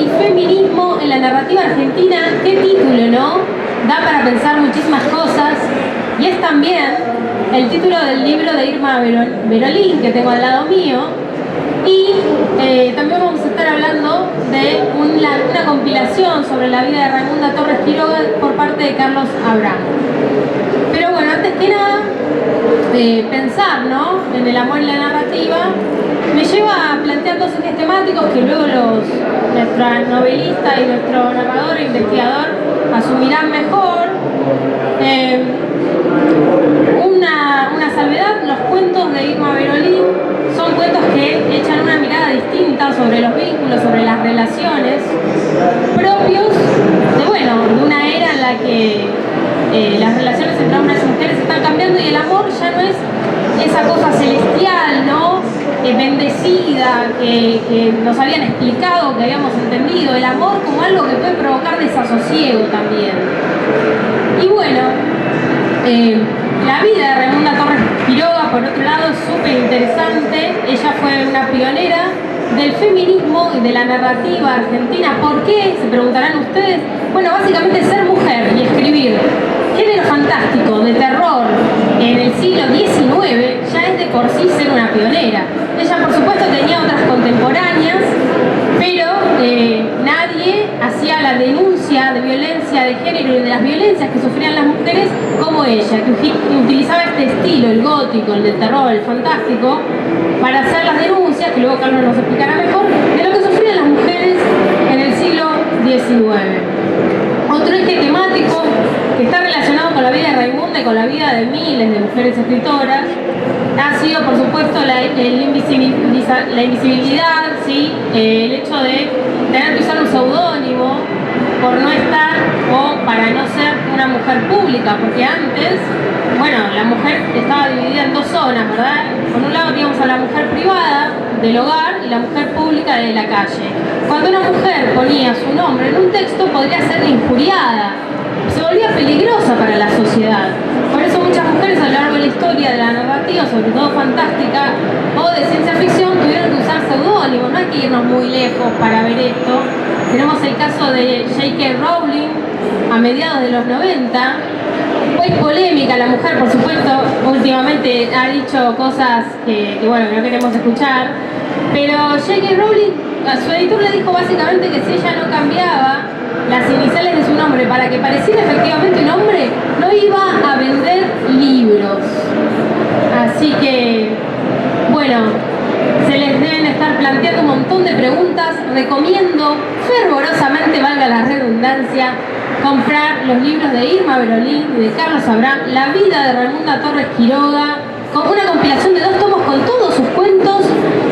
y feminismo en la narrativa argentina. Qué título, ¿no? Da para pensar muchísimas cosas. Y es también el título del libro de Irma Berolín, que tengo al lado mío. Y también vamos a estar hablando de una compilación sobre la vida de Raimunda Torres Quiroga por parte de Carlos Abraham. Pero bueno, antes que nada, pensar, ¿no?, en el amor y la narrativa me lleva a plantear dos ejes temáticos que luego nuestra novelista y nuestro narrador e investigador asumirán mejor. Una salvedad: los cuentos de Irma Berolín son cuentos que echan una mirada distinta sobre los vínculos, sobre las relaciones, propios de una era en la que las relaciones entre hombres y mujeres están cambiando y el amor ya no es esa cosa celestial, ¿no?, bendecida, que nos habían explicado, que habíamos entendido. El amor como algo que puede provocar desasosiego también. Y bueno, la vida de Raimunda Torres Quiroga, por otro lado, es súper interesante. Ella fue una pionera del feminismo y de la narrativa argentina. ¿Por qué?, se preguntarán ustedes. Bueno, básicamente ser mujer y escribir género fantástico, de terror, en el siglo XIX, ya es de por sí ser una pionera. Ella, por supuesto, tenía otras contemporáneas, pero nadie hacía la denuncia de violencia de género y de las violencias que sufrían las mujeres como ella, que utilizaba este estilo, el gótico, el del terror, el fantástico, para hacer las denuncias, que luego Carlos nos explicará mejor, de lo que sufrían las mujeres en el siglo XIX. Otro eje temático que está relacionado con la vida de Raimunda y con la vida de miles de mujeres escritoras ha sido, por supuesto, la invisibilidad, ¿sí? El hecho de tener que usar un seudónimo por no estar o para no ser una mujer pública, porque antes, bueno, la mujer estaba dividida en dos zonas, ¿verdad? Por un lado teníamos a la mujer privada del hogar y la mujer pública de la calle. Cuando una mujer ponía su nombre en un texto, podría ser injuriada, se volvía peligrosa para la sociedad. Por eso muchas mujeres a lo largo de la historia de la narrativa, sobre todo fantástica o de ciencia ficción, tuvieron que usar seudónimos. No hay que irnos muy lejos para ver esto. Tenemos el caso de J.K. Rowling a mediados de los 90. Pues polémica la mujer, por supuesto, últimamente ha dicho cosas que no queremos escuchar, pero J.K. Rowling, a su editor le dijo básicamente que si ella no cambiaba las iniciales de su nombre para que pareciera efectivamente un hombre, no iba a vender libros. Así que, bueno, se les deben estar planteando un montón de preguntas. Recomiendo fervorosamente, valga la redundancia, comprar los libros de Irma Berolín y de Carlos Abraham, La vida de Raimunda Torres Quiroga, con una compilación de 2 tomos con todos sus cuentos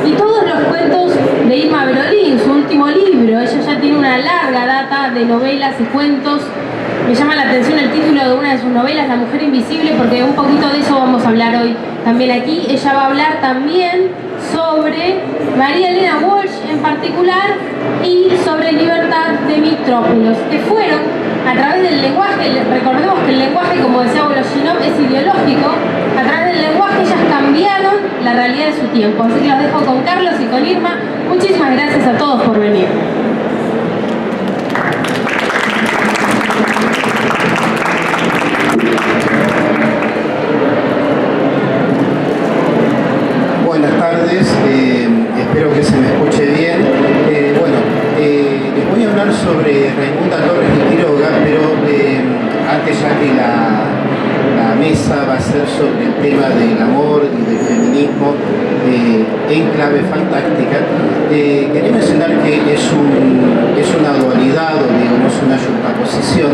y todos los cuentos de Irma Berolín, su último libro. Ella ya tiene una larga data de novelas y cuentos. Me llama la atención el título de una de sus novelas, La mujer invisible, porque un poquito de eso vamos a hablar hoy también aquí. Ella va a hablar también sobre María Elena Walsh en particular y sobre Libertad de Mitrópolis, que fueron a través del lenguaje. Recordemos que el lenguaje, como decía Vologinov, es ideológico. A través del lenguaje ellas cambiaron la realidad de su tiempo. Así que los dejo con Carlos y con Irma. Muchísimas gracias a todos por venir. Buenas tardes, espero que se me escuche bien. Les voy a hablar sobre Raimunda Torres Quiroga, pero antes, ya que la mesa va a ser sobre el tema del amor y del feminismo en clave fantástica, quería mencionar que es una dualidad, o digamos una yuxtaposición,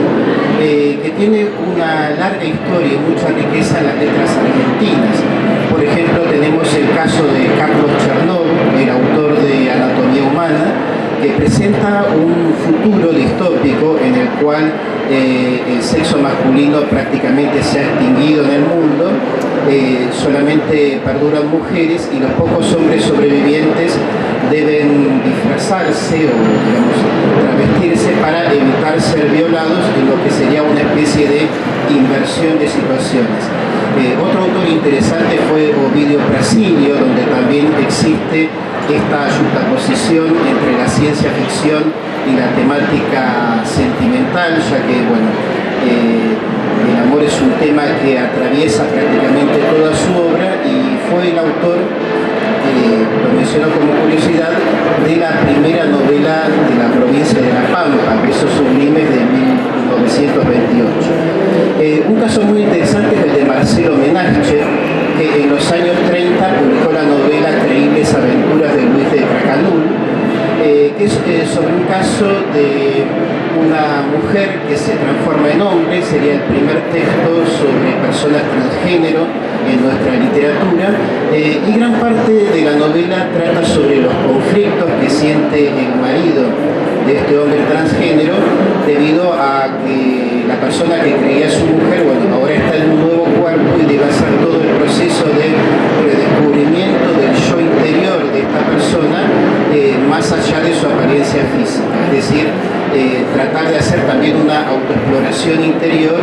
que tiene una larga historia y mucha riqueza en las letras argentinas. Por ejemplo, tenemos el caso de Carlos Chernow, el autor de Anatomía Humana, que presenta un futuro distópico en el cual el sexo masculino prácticamente se ha extinguido en el mundo, solamente perduran mujeres y los pocos hombres sobrevivientes deben disfrazarse o, digamos, travestirse para evitar ser violados, en lo que sería una especie de inversión de situaciones. Otro autor interesante fue Ovidio Prasilio, donde también existe esta yuxtaposición entre la ciencia ficción y la temática sentimental, ya que, bueno, el amor es un tema que atraviesa prácticamente toda su obra y fue el autor, lo menciono como curiosidad, de la primera novela de la provincia de La Pampa, Besos Sublimes de 1928. Un caso muy interesante es el de Marcelo Menache, que en los años 30 publicó la novela Creíbles Aventuras de Luis de Cracanul, que es sobre un caso de una mujer que se transforma en hombre. Sería el primer texto sobre personas transgénero en nuestra literatura, y gran parte de la novela trata sobre los conflictos que siente el marido de este hombre transgénero debido a que la persona que creía su mujer, bueno, ahora está en un nuevo cuerpo y debe hacer todo el proceso de redescubrimiento del yo interior de esta persona, más allá de su apariencia física, es decir, tratar de hacer también una autoexploración interior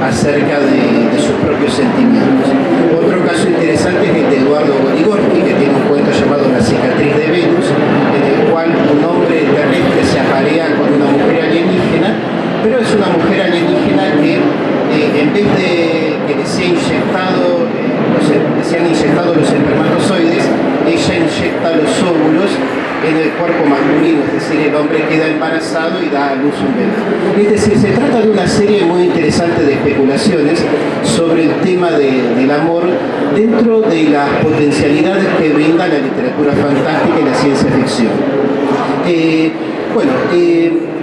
acerca de sus propios sentimientos. Otro caso interesante es el de Eduardo Goligorsky, que tiene un cuento llamado La cicatriz de Venus, en el cual un hombre terrestre se aparea con una mujer alienígena, pero es una mujer alienígena que en vez de que le sean inyectado los espermatozoides, ella inyecta los óvulos en el cuerpo masculino, es decir, el hombre queda embarazado y da a luz un bebé. Es decir, se trata de una serie muy interesante de especulaciones sobre el tema del amor dentro de las potencialidades que brinda la literatura fantástica y la ciencia ficción.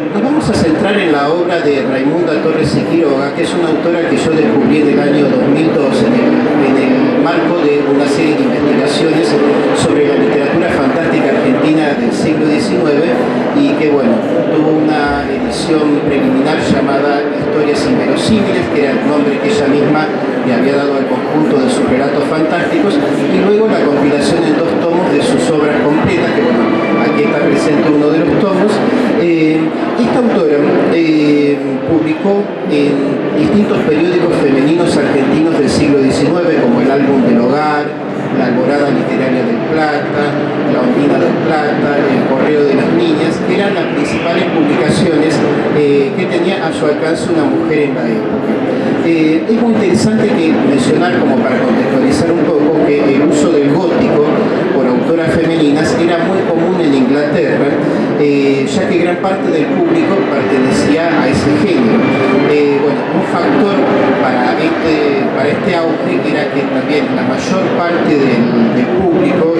Nos vamos a centrar en la obra de Raimunda Torres y Quiroga, que es una autora que yo descubrí en el año 2002 en el marco de una serie de investigaciones sobre la literatura fantástica argentina del siglo XIX, y que, bueno, tuvo una edición preliminar llamada Historias Inverosímiles, que era el nombre que ella misma le había dado al conjunto de sus relatos fantásticos, y luego la compilación en 2 tomos de sus obras completas, que, bueno, aquí está presente uno de los tomos. Esta autora publicó en distintos periódicos femeninos argentinos del siglo XIX, como El Álbum del Hogar, La Alborada Literaria del Plata, La Ondina del Plata, El Correo de las Niñas, que eran las principales publicaciones que tenía a su alcance una mujer en la época. Es muy interesante mencionar, como para contextualizar un poco, que el uso del gótico por autoras femeninas era muy común en Inglaterra, ya que gran parte del público pertenecía a ese género. Un factor para este auge era que también la mayor parte del público,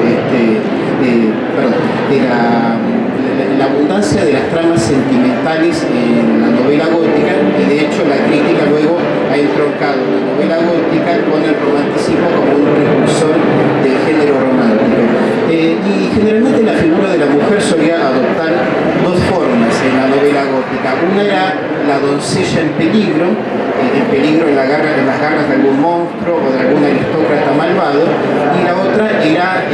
la abundancia de las tramas sentimentales en la novela gótica, y de hecho la crítica luego ha entroncado la novela gótica con el romanticismo como un precursor del género romántico. Y generalmente la figura de la mujer solía adoptar 2 formas en la novela gótica. Una era la doncella en peligro en las garras de algún monstruo o de algún aristócrata malvado, y la otra era,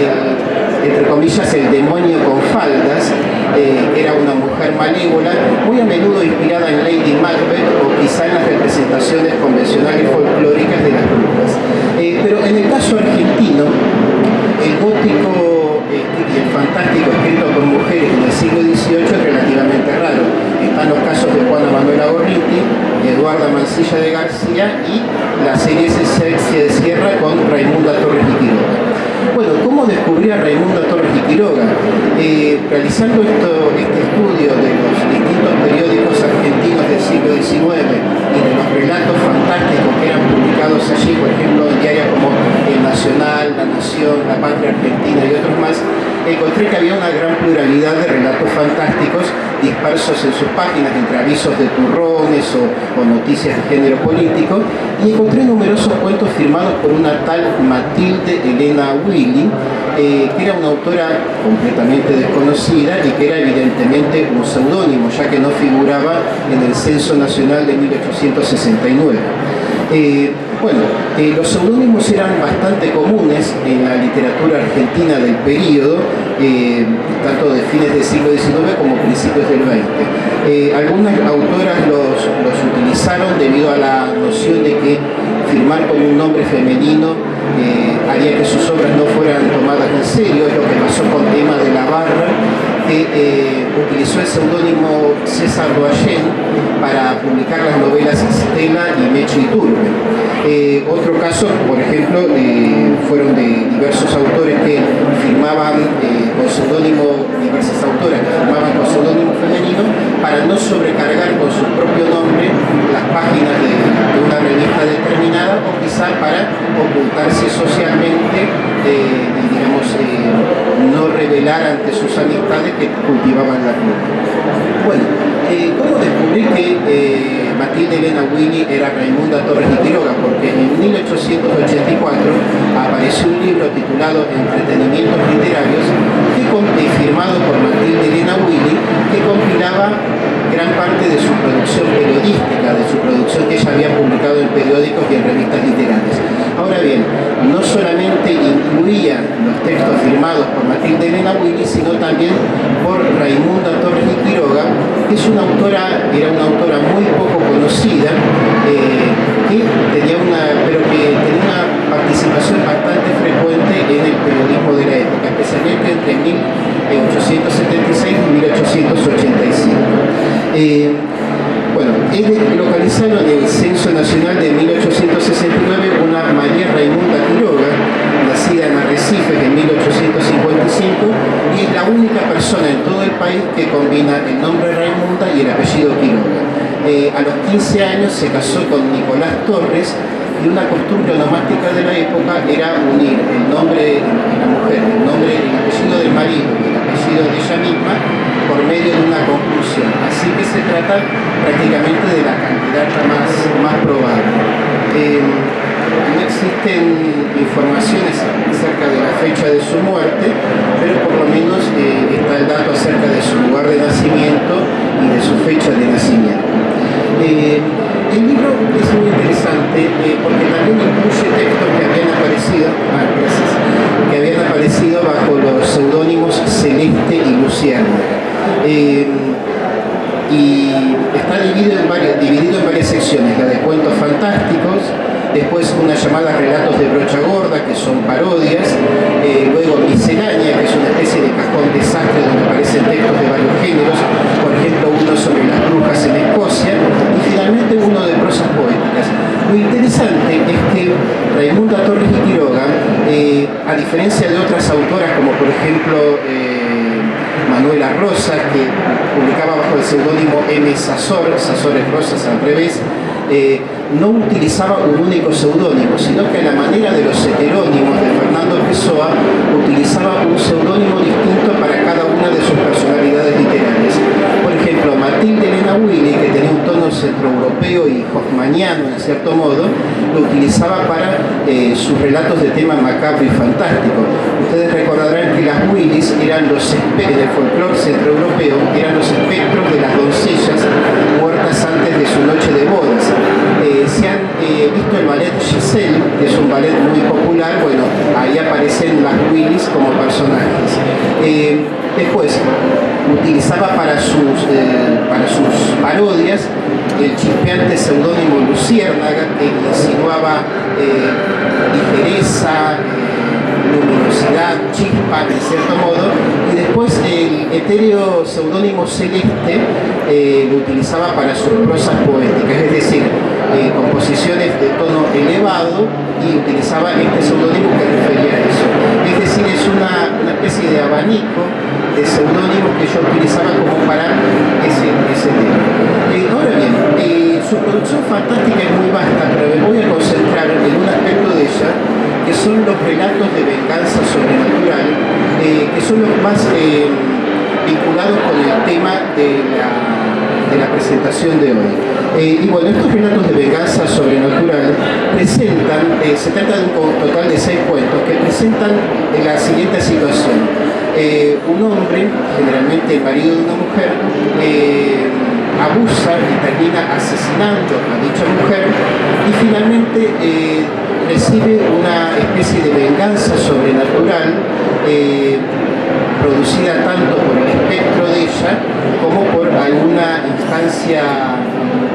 entre comillas, el demonio con faldas, que era una mujer malévola, muy a menudo inspirada en Lady Macbeth o quizá en las representaciones convencionales folclóricas de las brujas. Pero en el caso argentino, el gótico y el fantástico escrito por mujeres en el siglo XVIII es relativamente raro. Están los casos de Juana Manuela Gorriti, Eduarda Mansilla de García y la serie Se Cierra con Raimunda Torres y Quiroga. Bueno, ¿cómo descubrí a Raimunda Torres y Quiroga? Realizando este estudio de los distintos periódicos argentinos del siglo XIX y de los relatos fantásticos que eran publicados allí, por ejemplo, en diarios como El Nacional, La Nación, La Patria Argentina y otros más, encontré que había una gran pluralidad de relatos fantásticos dispersos en sus páginas entre avisos de turrones o noticias de género político, y encontré numerosos cuentos firmados por una tal Matilde Elena Willy, que era una autora completamente desconocida y que era evidentemente un seudónimo, ya que no figuraba en el Censo Nacional de 1869. Los seudónimos eran bastante comunes en la literatura argentina del período, tanto de fines del siglo XIX como principios del XX. Algunas autoras los utilizaron debido a la noción de que firmar con un nombre femenino haría que sus obras no fueran tomadas en serio, es lo que pasó con Emma de la Barra, que utilizó el seudónimo César Doyen para publicar las novelas Stella y Meche Iturbe. Otro caso, por ejemplo, fueron de diversos autores que firmaban con seudónimo, diversas autoras que firmaban con seudónimo femenino para no sobrecargar con su propio nombre las páginas de una revista determinada, o quizá para ocultarse socialmente, digamos, no revelar ante sus amistades que cultivaban la pluma. Bueno, ¿cómo descubrí que Matilde Elena Willy era Raimunda Torres de Quiroga? Porque en 1884 apareció un libro titulado Entretenimientos Literarios, firmado por Matilde Elena Willy, que compilaba gran parte de su producción periodística, de su producción que ella había publicado en periódicos y en revistas literarias. Ahora bien, no solamente incluía los textos firmados por Matilde Elena Willy, sino también por Raimunda Torres de Quiroga, que es era una autora muy poco conocida, pero que tenía una participación bastante frecuente en el periodismo de la época, especialmente entre 1876 y 1885. Bueno, localizaron en el Censo Nacional de 1869 una María Raimunda Quiroga, nacida en Arrecife en 1855, y es la única persona en todo el país que combina el nombre Raimunda y el apellido Quiroga. A los 15 años se casó con Nicolás Torres, y una costumbre onomástica de la época era unir el nombre de la mujer, el apellido del marido y el apellido de ella misma por medio de una conjunción. Así que se trata prácticamente de la candidata más probable. No existen informaciones acerca de la fecha de su muerte, pero por lo menos está el dato acerca de su lugar de nacimiento y de su fecha de nacimiento. El libro es muy interesante porque también incluye textos que habían aparecido bajo los seudónimos Celeste y Luciérnaga. Y está dividido en varias secciones: la de cuentos fantásticos, después una llamada Relatos de Brocha Gorda, que son parodias, luego Miscelánea, que es una especie de cajón desastre donde aparecen textos de varios géneros, por ejemplo uno sobre las brujas en Escocia, y finalmente uno de prosas poéticas. Lo interesante es que Raimunda Torres de Quiroga, a diferencia de otras autoras como por ejemplo Manuela Rosas, que publicaba bajo el seudónimo M. Sazor es Rosas al revés, no utilizaba un único seudónimo, sino que a la manera de los heterónimos de Fernando Pessoa, utilizaba un seudónimo distinto para cada una de sus personalidades literarias. Por ejemplo, Matilde Elena Willy, que tenía un tono centroeuropeo y hoffmanniano en cierto modo, lo utilizaba para sus relatos de tema macabro y fantástico. Ustedes recordarán que las Willys eran en el folclore centroeuropeo, eran los espectros de las doncellas muertas antes de su noche de bodas. Si han visto el ballet Giselle, que es un ballet muy popular, bueno, ahí aparecen las Willys como personajes. Después, utilizaba para sus parodias el chispeante seudónimo Luciérnaga, que insinuaba ligereza, luminosidad, chispa, en cierto modo, y después el etéreo seudónimo Celeste lo utilizaba para sus prosas poéticas, es decir, composiciones de tono elevado, y utilizaba este seudónimo que refería a eso. Es decir, es una especie de abanico de seudónimos que yo utilizaba como para ese tema. Ahora bien, su producción fantástica es muy vasta, pero me voy a concentrar en un aspecto de ella, que son los relatos de venganza sobrenatural, que son los más vinculados con el tema de la presentación de hoy. Y bueno, estos relatos de venganza sobrenatural se trata de un total de 6 cuentos que presentan la siguiente situación. Un hombre, generalmente el marido de una mujer, abusa y termina asesinando a dicha mujer, y finalmente recibe una especie de venganza sobrenatural producida tanto por el espectro de ella como por alguna instancia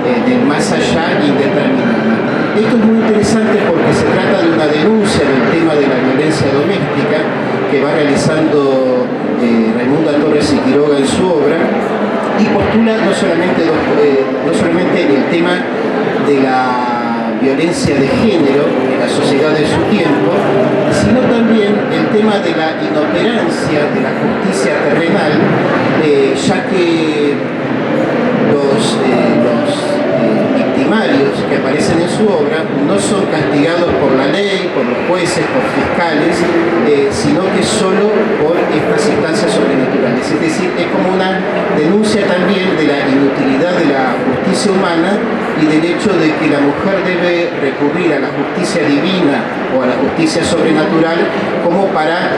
del más allá indeterminada. Esto es muy interesante porque se trata de una denuncia del tema de la violencia doméstica que va no solamente el tema de la violencia de género en la sociedad de su tiempo, sino también el tema de la inoperancia de la justicia terrenal, ya que los victimarios que aparecen en su obra no son castigados por la ley, por los jueces, por fiscales, sino que solo por estas instancias sobrenaturales. Es decir, es como una denuncia también de la inutilidad de la justicia humana y del hecho de que la mujer debe recurrir a la justicia divina o a la justicia sobrenatural como para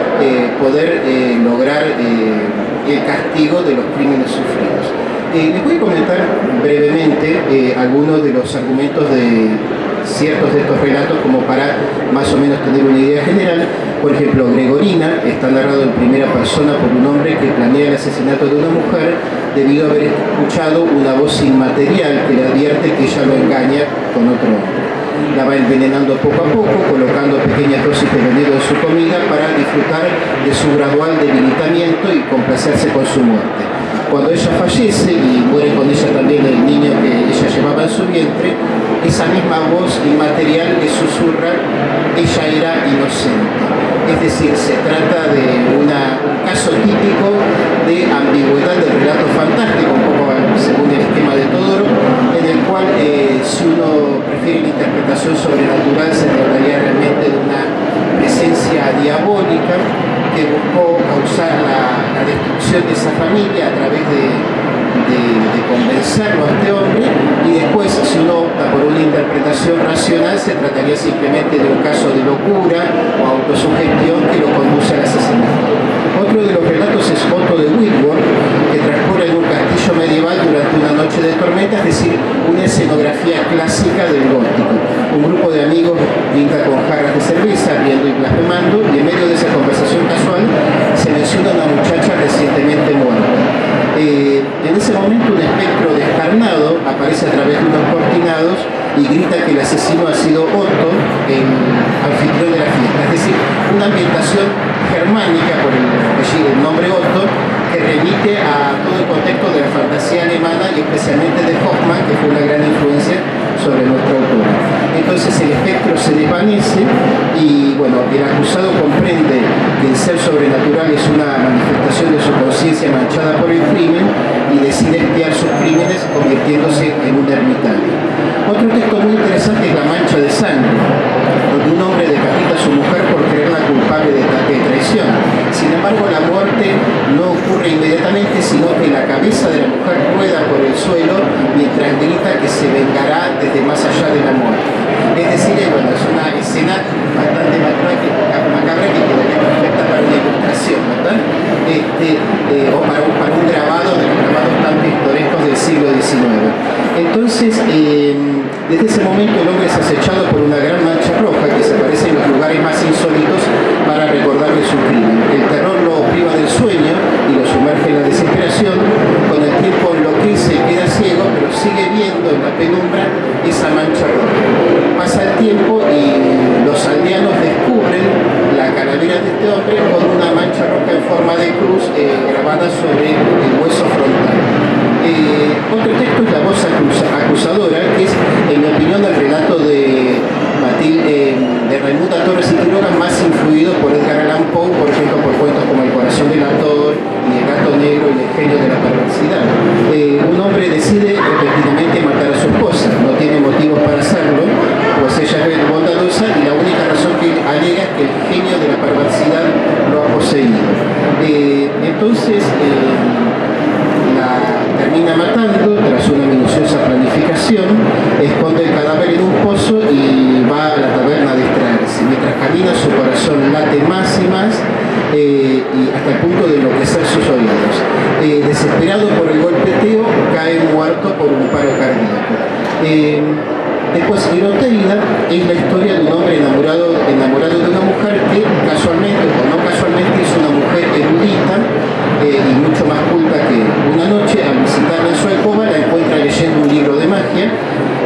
poder lograr el castigo de los crímenes sufridos. Les voy a comentar brevemente algunos de los argumentos de ciertos de estos relatos como para más o menos tener una idea general. Por ejemplo, Gregorina está narrado en primera persona por un hombre que planea el asesinato de una mujer debido a haber escuchado una voz inmaterial que le advierte que ella lo engaña con otro hombre. La va envenenando poco a poco, colocando pequeñas dosis de veneno en su comida para disfrutar de su gradual debilitamiento y complacerse con su muerte. Cuando ella fallece y muere con ella también el niño que ella llevaba en su vientre, esa misma voz inmaterial le susurra: ella era inocente. Es decir, se trata de un caso típico de ambigüedad del relato fantástico, un poco según el esquema de Todoro, en el cual si uno prefiere la interpretación sobrenatural se trataría realmente de una presencia diabólica que buscó causar la destrucción de esa familia a través de convencerlo a este hombre, y después, si uno opta por una interpretación racional, se trataría simplemente de un caso de locura o autosugestión que lo conduce al asesinato. Otro de los relatos es Otto de Whitworth, que transcurre en un castillo medieval durante una noche de tormenta, es decir, una escenografía clásica del gótico. Un grupo de amigos brinda con jarras de cerveza, riendo y blasfemando, y en medio de esa conversación casual se menciona a una muchacha recientemente muerta. En ese momento un espectro descarnado aparece a través de unos cortinados y grita que el asesino ha sido Otto, el anfitrión de la fiesta. Es decir, una ambientación germánica por el nombre Otto, que remite a todo el contexto de la fantasía alemana y especialmente de Hoffmann, que fue una gran influencia sobre nuestra autora. Entonces el espectro se desvanece y bueno, el acusado comprende que el ser sobrenatural es una manifestación de su conciencia manchada por el crimen y decide expiar sus crímenes convirtiéndose en un ermitaño. Otro texto muy interesante es La mancha de sangre, donde un hombre decapita a su mujer por creerla culpable de traición. Sin embargo, la muerte no ocurre inmediatamente, sino que la cabeza de la mujer rueda por el suelo mientras grita que se vengará desde más allá de la muerte. Es decir, bueno, es una escena bastante macabra que quedaría perfecta para una ilustración, ¿verdad? O para un grabado de los grabados tan pintorescos del siglo XIX. Entonces, desde ese momento el hombre es acechado por una gran mancha roja que se aparece en los lugares más insólitos para recordarle su crimen. El terror lo priva del sueño y lo sumerge en la desesperación. Con el tiempo enloquece y queda ciego, pero sigue viendo en la penumbra esa mancha roja. Pasa el tiempo y los aldeanos descubren la calavera de este hombre con una mancha roja en forma de cruz grabada sobre el hueso frontal. Otro texto es La voz acusadora, que es, en mi opinión, el relato de Raimundo Torres y Quiroga más influido por Edgar Allan Poe, por ejemplo, por cuentos como El corazón del ator y El gato negro y El genio de la perversidad. Un hombre decide repentinamente matar a su esposa, no tiene motivos para hacerlo, pues ella es bondadosa y la única razón que alega es que el genio de la perversidad lo ha poseído. Entonces, la termina matando tras una minuciosa planificación, esconde el cadáver en un pozo y va a la taberna a distraerse. Mientras camina, su corazón late más y más y hasta el punto de enloquecer sus oídos. Desesperado por el golpeteo, cae muerto por un paro cardíaco. Después, Iroteida es la historia de un hombre enamorado de una mujer que casualmente o no casualmente es una mujer erudita y mucho más culta que una noche, al visitarla en su alcoba, la encuentra leyendo un libro de magia.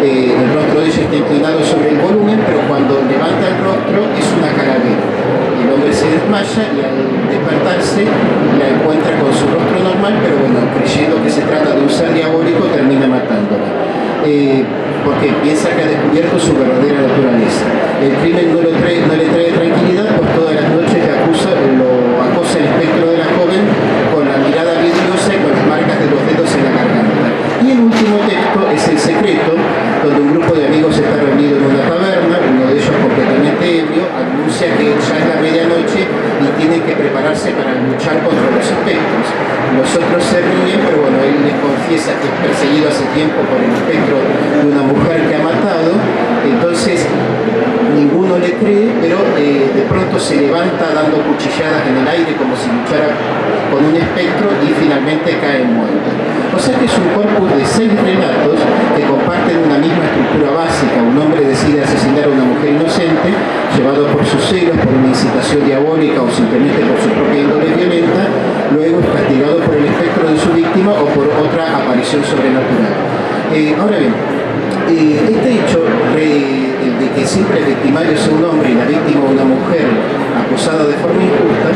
El rostro de ella está inclinado sobre el volumen, pero cuando levanta el rostro es una calavera. El hombre se desmaya y al despertarse la encuentra con su rostro normal mal, pero bueno, creyendo que se trata de un ser diabólico, termina matándola. Porque piensa que ha descubierto su verdadera naturaleza. El crimen no le trae tranquilidad, pues todas las noches lo acosa el espectro de la joven con la mirada vidriosa y con las marcas de los dedos en la garganta. Y el último texto es El secreto, donde un grupo de amigos está reunido en una taberna, uno de ellos completamente ebrio, anuncia que ya es la medianoche y tienen que prepararse para luchar contra los espectros. Los otros se ríen, pero bueno, él les confiesa que es perseguido hace tiempo por el espectro de una mujer que ha matado. Entonces ninguno le cree, pero de pronto se levanta dando cuchilladas en el aire como si luchara con un espectro y finalmente cae muerto. O sea que es un corpus de 6 relatos que comparten una misma estructura básica. Un hombre decide asesinar a una mujer inocente, llevado por sus celos, por una incitación diabólica o simplemente por su propia índole violenta. Luego es castigado por el espectro de su víctima o por otra aparición sobrenatural. Ahora bien, este hecho de que siempre el victimario sea un hombre y la víctima una mujer acusada de forma injusta,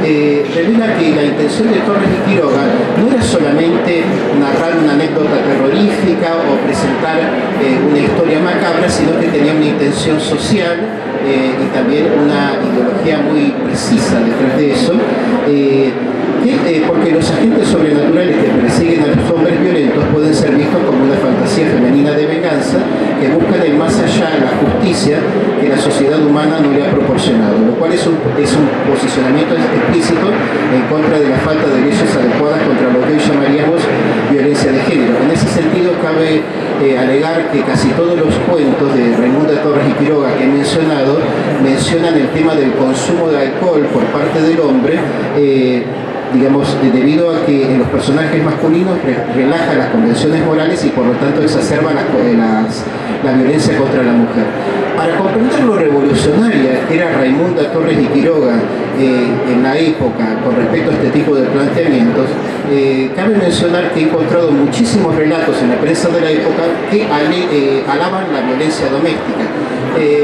revela que la intención de Torres y Quiroga no era solamente narrar una anécdota terrorífica o presentar una historia macabra, sino que tenía una intención social y también una ideología muy precisa detrás de eso. Porque los agentes sobrenaturales que persiguen a los hombres violentos pueden ser vistos como una fantasía femenina de venganza que buscan el más allá, la justicia que la sociedad humana no le ha proporcionado, lo cual es un posicionamiento explícito en contra de la falta de leyes adecuadas contra lo que hoy llamaríamos violencia de género. En ese sentido cabe alegar que casi todos los cuentos de Raimunda Torres y Quiroga que he mencionado mencionan el tema del consumo de alcohol por parte del hombre, digamos, debido a que en los personajes masculinos relaja las convenciones morales y por lo tanto exacerba la violencia contra la mujer. Para comprender lo revolucionaria que era Raimunda Torres y Quiroga en la época con respecto a este tipo de planteamientos, cabe mencionar que he encontrado muchísimos relatos en la prensa de la época que alaban la violencia doméstica.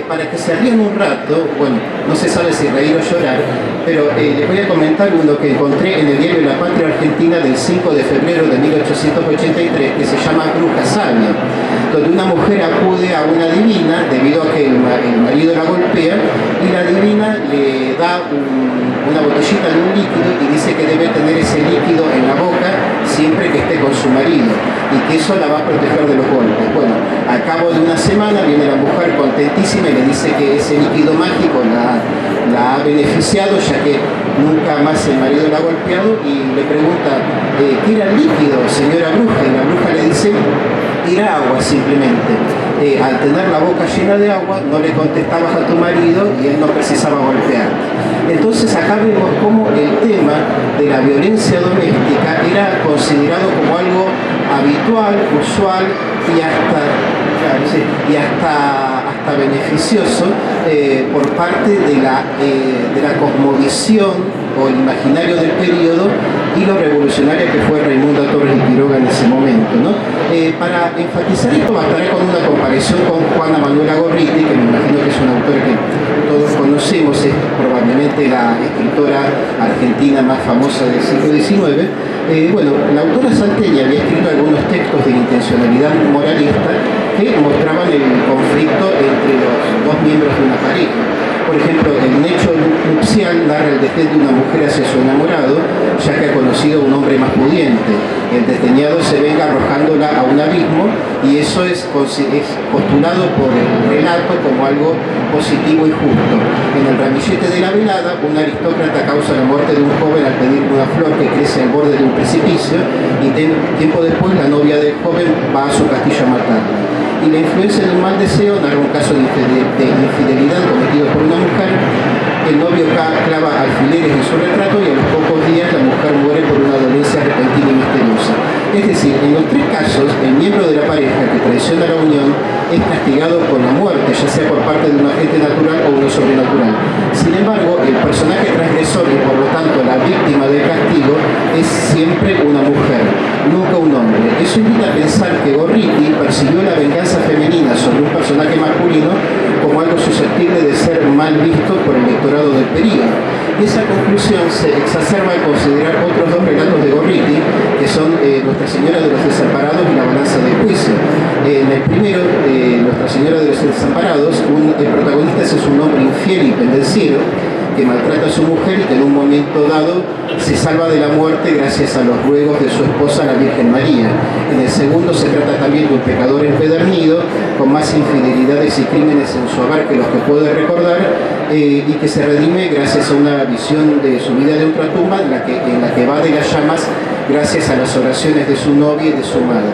Para que se rían un rato, bueno, no se sabe si reír o llorar, pero les voy a comentar uno que encontré en el diario La Patria Argentina del 5 de febrero de 1883, que se llama Bruja Sabia, donde una mujer acude a una divina debido a que el marido la golpea y la divina le da una botellita de un líquido y dice que debe tener ese líquido en la boca siempre que esté con su marido y que eso la va a proteger de los golpes. Bueno, al cabo de una semana viene la mujer contentísima y le dice que ese líquido mágico la ha beneficiado, ya que nunca más el marido la ha golpeado, y le pregunta, ¿qué era el líquido, señora bruja? Y la bruja le dice, era agua simplemente. Al tener la boca llena de agua no le contestabas a tu marido y él no precisaba golpear. Entonces acá vemos cómo el tema de la violencia doméstica era considerado como algo habitual, usual y hasta beneficioso por parte de la cosmovisión o el imaginario del periodo y lo revolucionaria que fue Raimunda Torres y Quiroga en ese momento, ¿no? Para enfatizar esto bastaré con una comparación con Juana Manuela Gorriti, que me imagino que es una autora que todos conocemos, es probablemente la escritora argentina más famosa del siglo XIX. Bueno, la autora salteña había escrito algunos textos de intencionalidad moralista que mostraban el conflicto entre los dos miembros de una pareja. Por ejemplo, el hecho nupcial narra el desdén de una mujer hacia su enamorado, ya que ha conocido a un hombre más pudiente. El desdeñado se venga arrojándola a un abismo y eso es postulado por el relato como algo positivo y justo. En el ramillete de la velada, un aristócrata causa la muerte de un joven al pedirle una flor que crece al borde de un precipicio y tiempo después la novia del joven va a su castillo a matarla. Y la influencia de un mal deseo narra un caso de infidelidad cometido por una mujer. El novio clava alfileres en su retrato y a los pocos días la mujer muere por una dolencia repentina y misteriosa. Es decir, en los tres casos, el miembro de la pareja que traiciona la unión es castigado con la muerte, ya sea por parte de un agente natural o uno sobrenatural. Sin embargo, el personaje transgresor y por lo tanto la víctima del castigo es siempre una mujer, nunca un hombre. Eso invita a pensar que Gorriti persiguió la venganza femenina sobre un personaje masculino como algo susceptible de ser mal visto por el electorado del periodo. Y esa conclusión se exacerba al considerar otros dos relatos de Gorriti, que son Nuestra Señora de los Desamparados y La Balanza del Juicio. En el primero, Nuestra Señora de los Desamparados, el protagonista es un hombre infiel y pendenciero que maltrata a su mujer y que en un momento dado se salva de la muerte gracias a los ruegos de su esposa, la Virgen María. En el segundo se trata también de un pecador empedernido, con más infidelidades y crímenes en su hogar que los que puede recordar, y que se redime gracias a una visión de su vida de ultratumba en la que va de las llamas gracias a las oraciones de su novia y de su madre.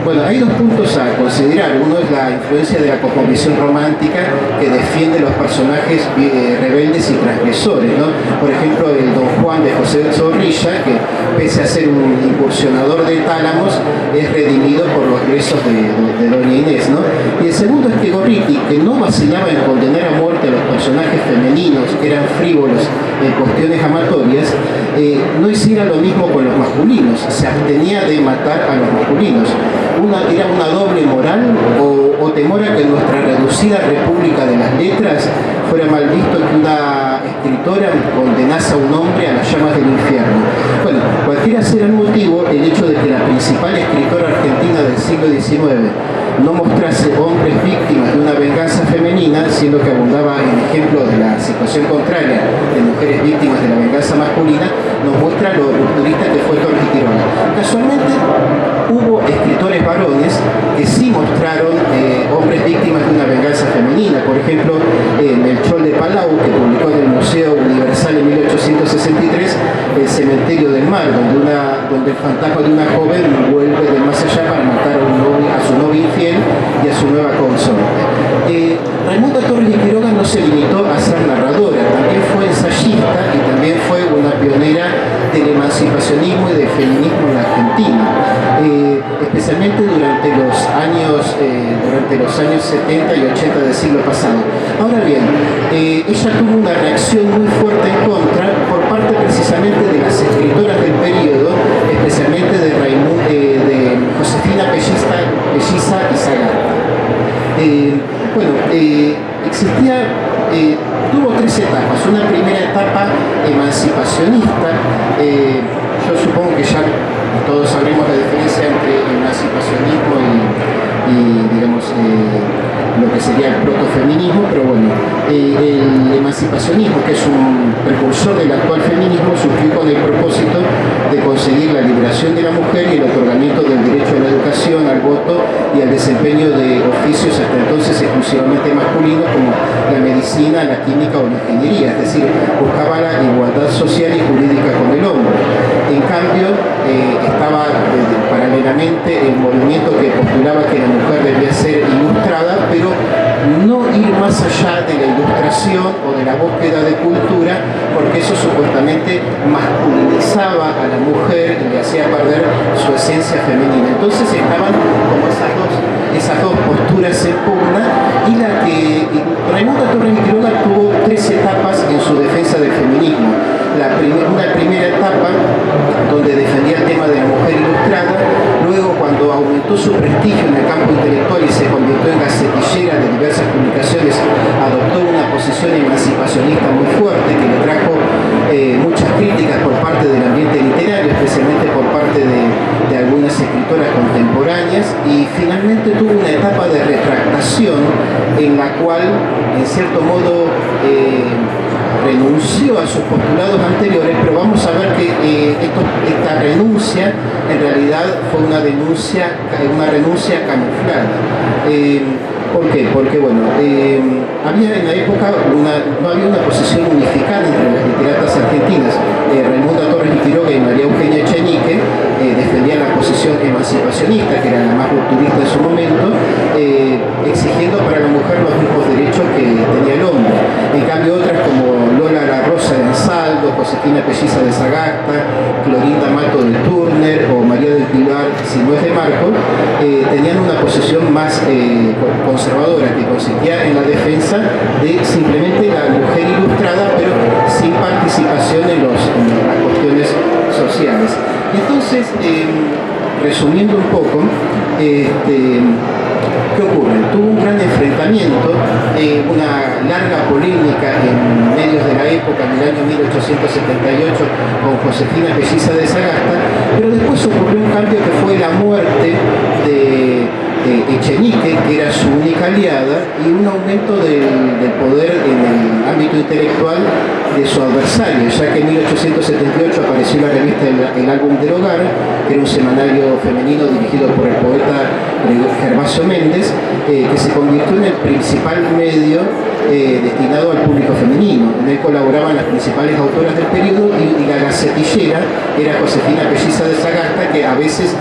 Bueno, hay dos puntos a considerar. Uno es la influencia de la cosmovisión romántica que defiende los personajes rebeldes y transgresores, ¿no? Por ejemplo, el Don Juan de José Zorrilla, que pese a ser un incursionador de Tálamos, es redimido por los rezos de Doña Inés, ¿no? Y el segundo es que Gorriti, que no vacilaba en condenar a muerte a los personajes femeninos que eran frívolos en cuestiones amatorias, no hiciera lo mismo con los masculinos, se abstenía de matar a los masculinos. ¿Era una doble moral o temor a que en nuestra reducida República de las Letras fuera mal visto que una escritora condenase a un hombre a las llamas del infierno? Bueno, cualquiera sea el motivo, el hecho de que la principal escritora argentina del siglo XIX no mostrase hombres víctimas de una venganza femenina, siendo que abundaba en ejemplos de la situación contraria de mujeres víctimas de la venganza masculina, nos muestra lo rupturista que fue Torres Quiroga. Casualmente hubo escritores varones que sí mostraron hombres víctimas de una venganza femenina. Por ejemplo, Melchor de Palau, que publicó en el Museo Universal en 1863 El Cementerio del Mar, donde el fantasma de una joven vuelve del más allá para matar a su novia infiel y a su nueva consorte. Raimunda Torres de Quiroga no se limitó a ser narradora, también fue ensayista y también fue una pionera del emancipacionismo y del feminismo en la Argentina, especialmente durante los años 70 y 80 del siglo pasado. Ahora bien, ella tuvo una reacción muy fuerte en contra por parte precisamente de las escritoras del periodo, especialmente de Josefina Pelliza y Sagasta. Tuvo tres etapas. Una primera etapa emancipacionista. Yo supongo que ya todos sabremos la diferencia entre emancipacionismo y digamos, lo que sería el protofeminismo, pero bueno, el emancipacionismo, que es un precursor del actual feminismo, surgió con el propósito de conseguir la liberación de la mujer y el otorgamiento del derecho a la educación, al voto y al desempeño de oficios hasta entonces exclusivamente masculinos, como la medicina, la química o la ingeniería, es decir, buscaba la igualdad social y jurídica con el hombre. En cambio, estaba paralelamente el movimiento que postulaba que la mujer debía ser ilustrada, pero no ir más allá de la ilustración o de la búsqueda de cultura, porque eso supuestamente masculinizaba a la mujer y le hacía perder su esencia femenina. Entonces estaban como esas dos posturas en pugna, y Raimunda Torres de Quiroga tuvo tres etapas en su defensa del feminismo. Una primera etapa donde defendía el tema de la mujer ilustrada, luego cuando aumentó su prestigio en el campo intelectual y se convirtió en gacetillera de diversas publicaciones, adoptó una posición emancipacionista muy fuerte que le trajo muchas críticas por parte del ambiente literario, especialmente por parte de algunas escritoras contemporáneas, y finalmente tuvo una etapa de retractación en la cual, en cierto modo, renunció a sus postulados anteriores, pero vamos a ver que esta renuncia en realidad fue una renuncia camuflada. ¿Por qué? Porque bueno, había en la época no había una posición unificada entre las literatas argentinas. Raimunda Torres de Quiroga y María Eugenia Echenique defendían la posición emancipacionista, que era la más rupturista en su momento, exigiendo para la mujer los mismos derechos que tenía el hombre. En cambio, otras como Lola La Rosa de Ansaldo, Josefina Pelliza de Sagasta, Clorinda Mato de Turner o María del Pilar, si no es de Marco, tenían una posición más conservadora, que consistía en la defensa de simplemente la mujer ilustrada, pero sin participación en las cuestiones sociales. Entonces, resumiendo un poco, ¿qué ocurre? Tuvo un gran enfrentamiento, una larga polémica en medios diarios de la época en el año 1878 con Josefina Pelliza de Sagasta, pero después ocurrió un cambio que fue la muerte de Echenique, que era su única aliada, y un aumento del poder en el ámbito intelectual de su adversario, ya que en 1878 apareció la revista El Álbum del Hogar, que era un semanario femenino dirigido por el poeta Gervasio Méndez, que se convirtió en el principal medio destinado al público femenino. En él colaboraban las principales autoras del periodo y la gacetillera era Josefina Pelliza de Sagasta, que a veces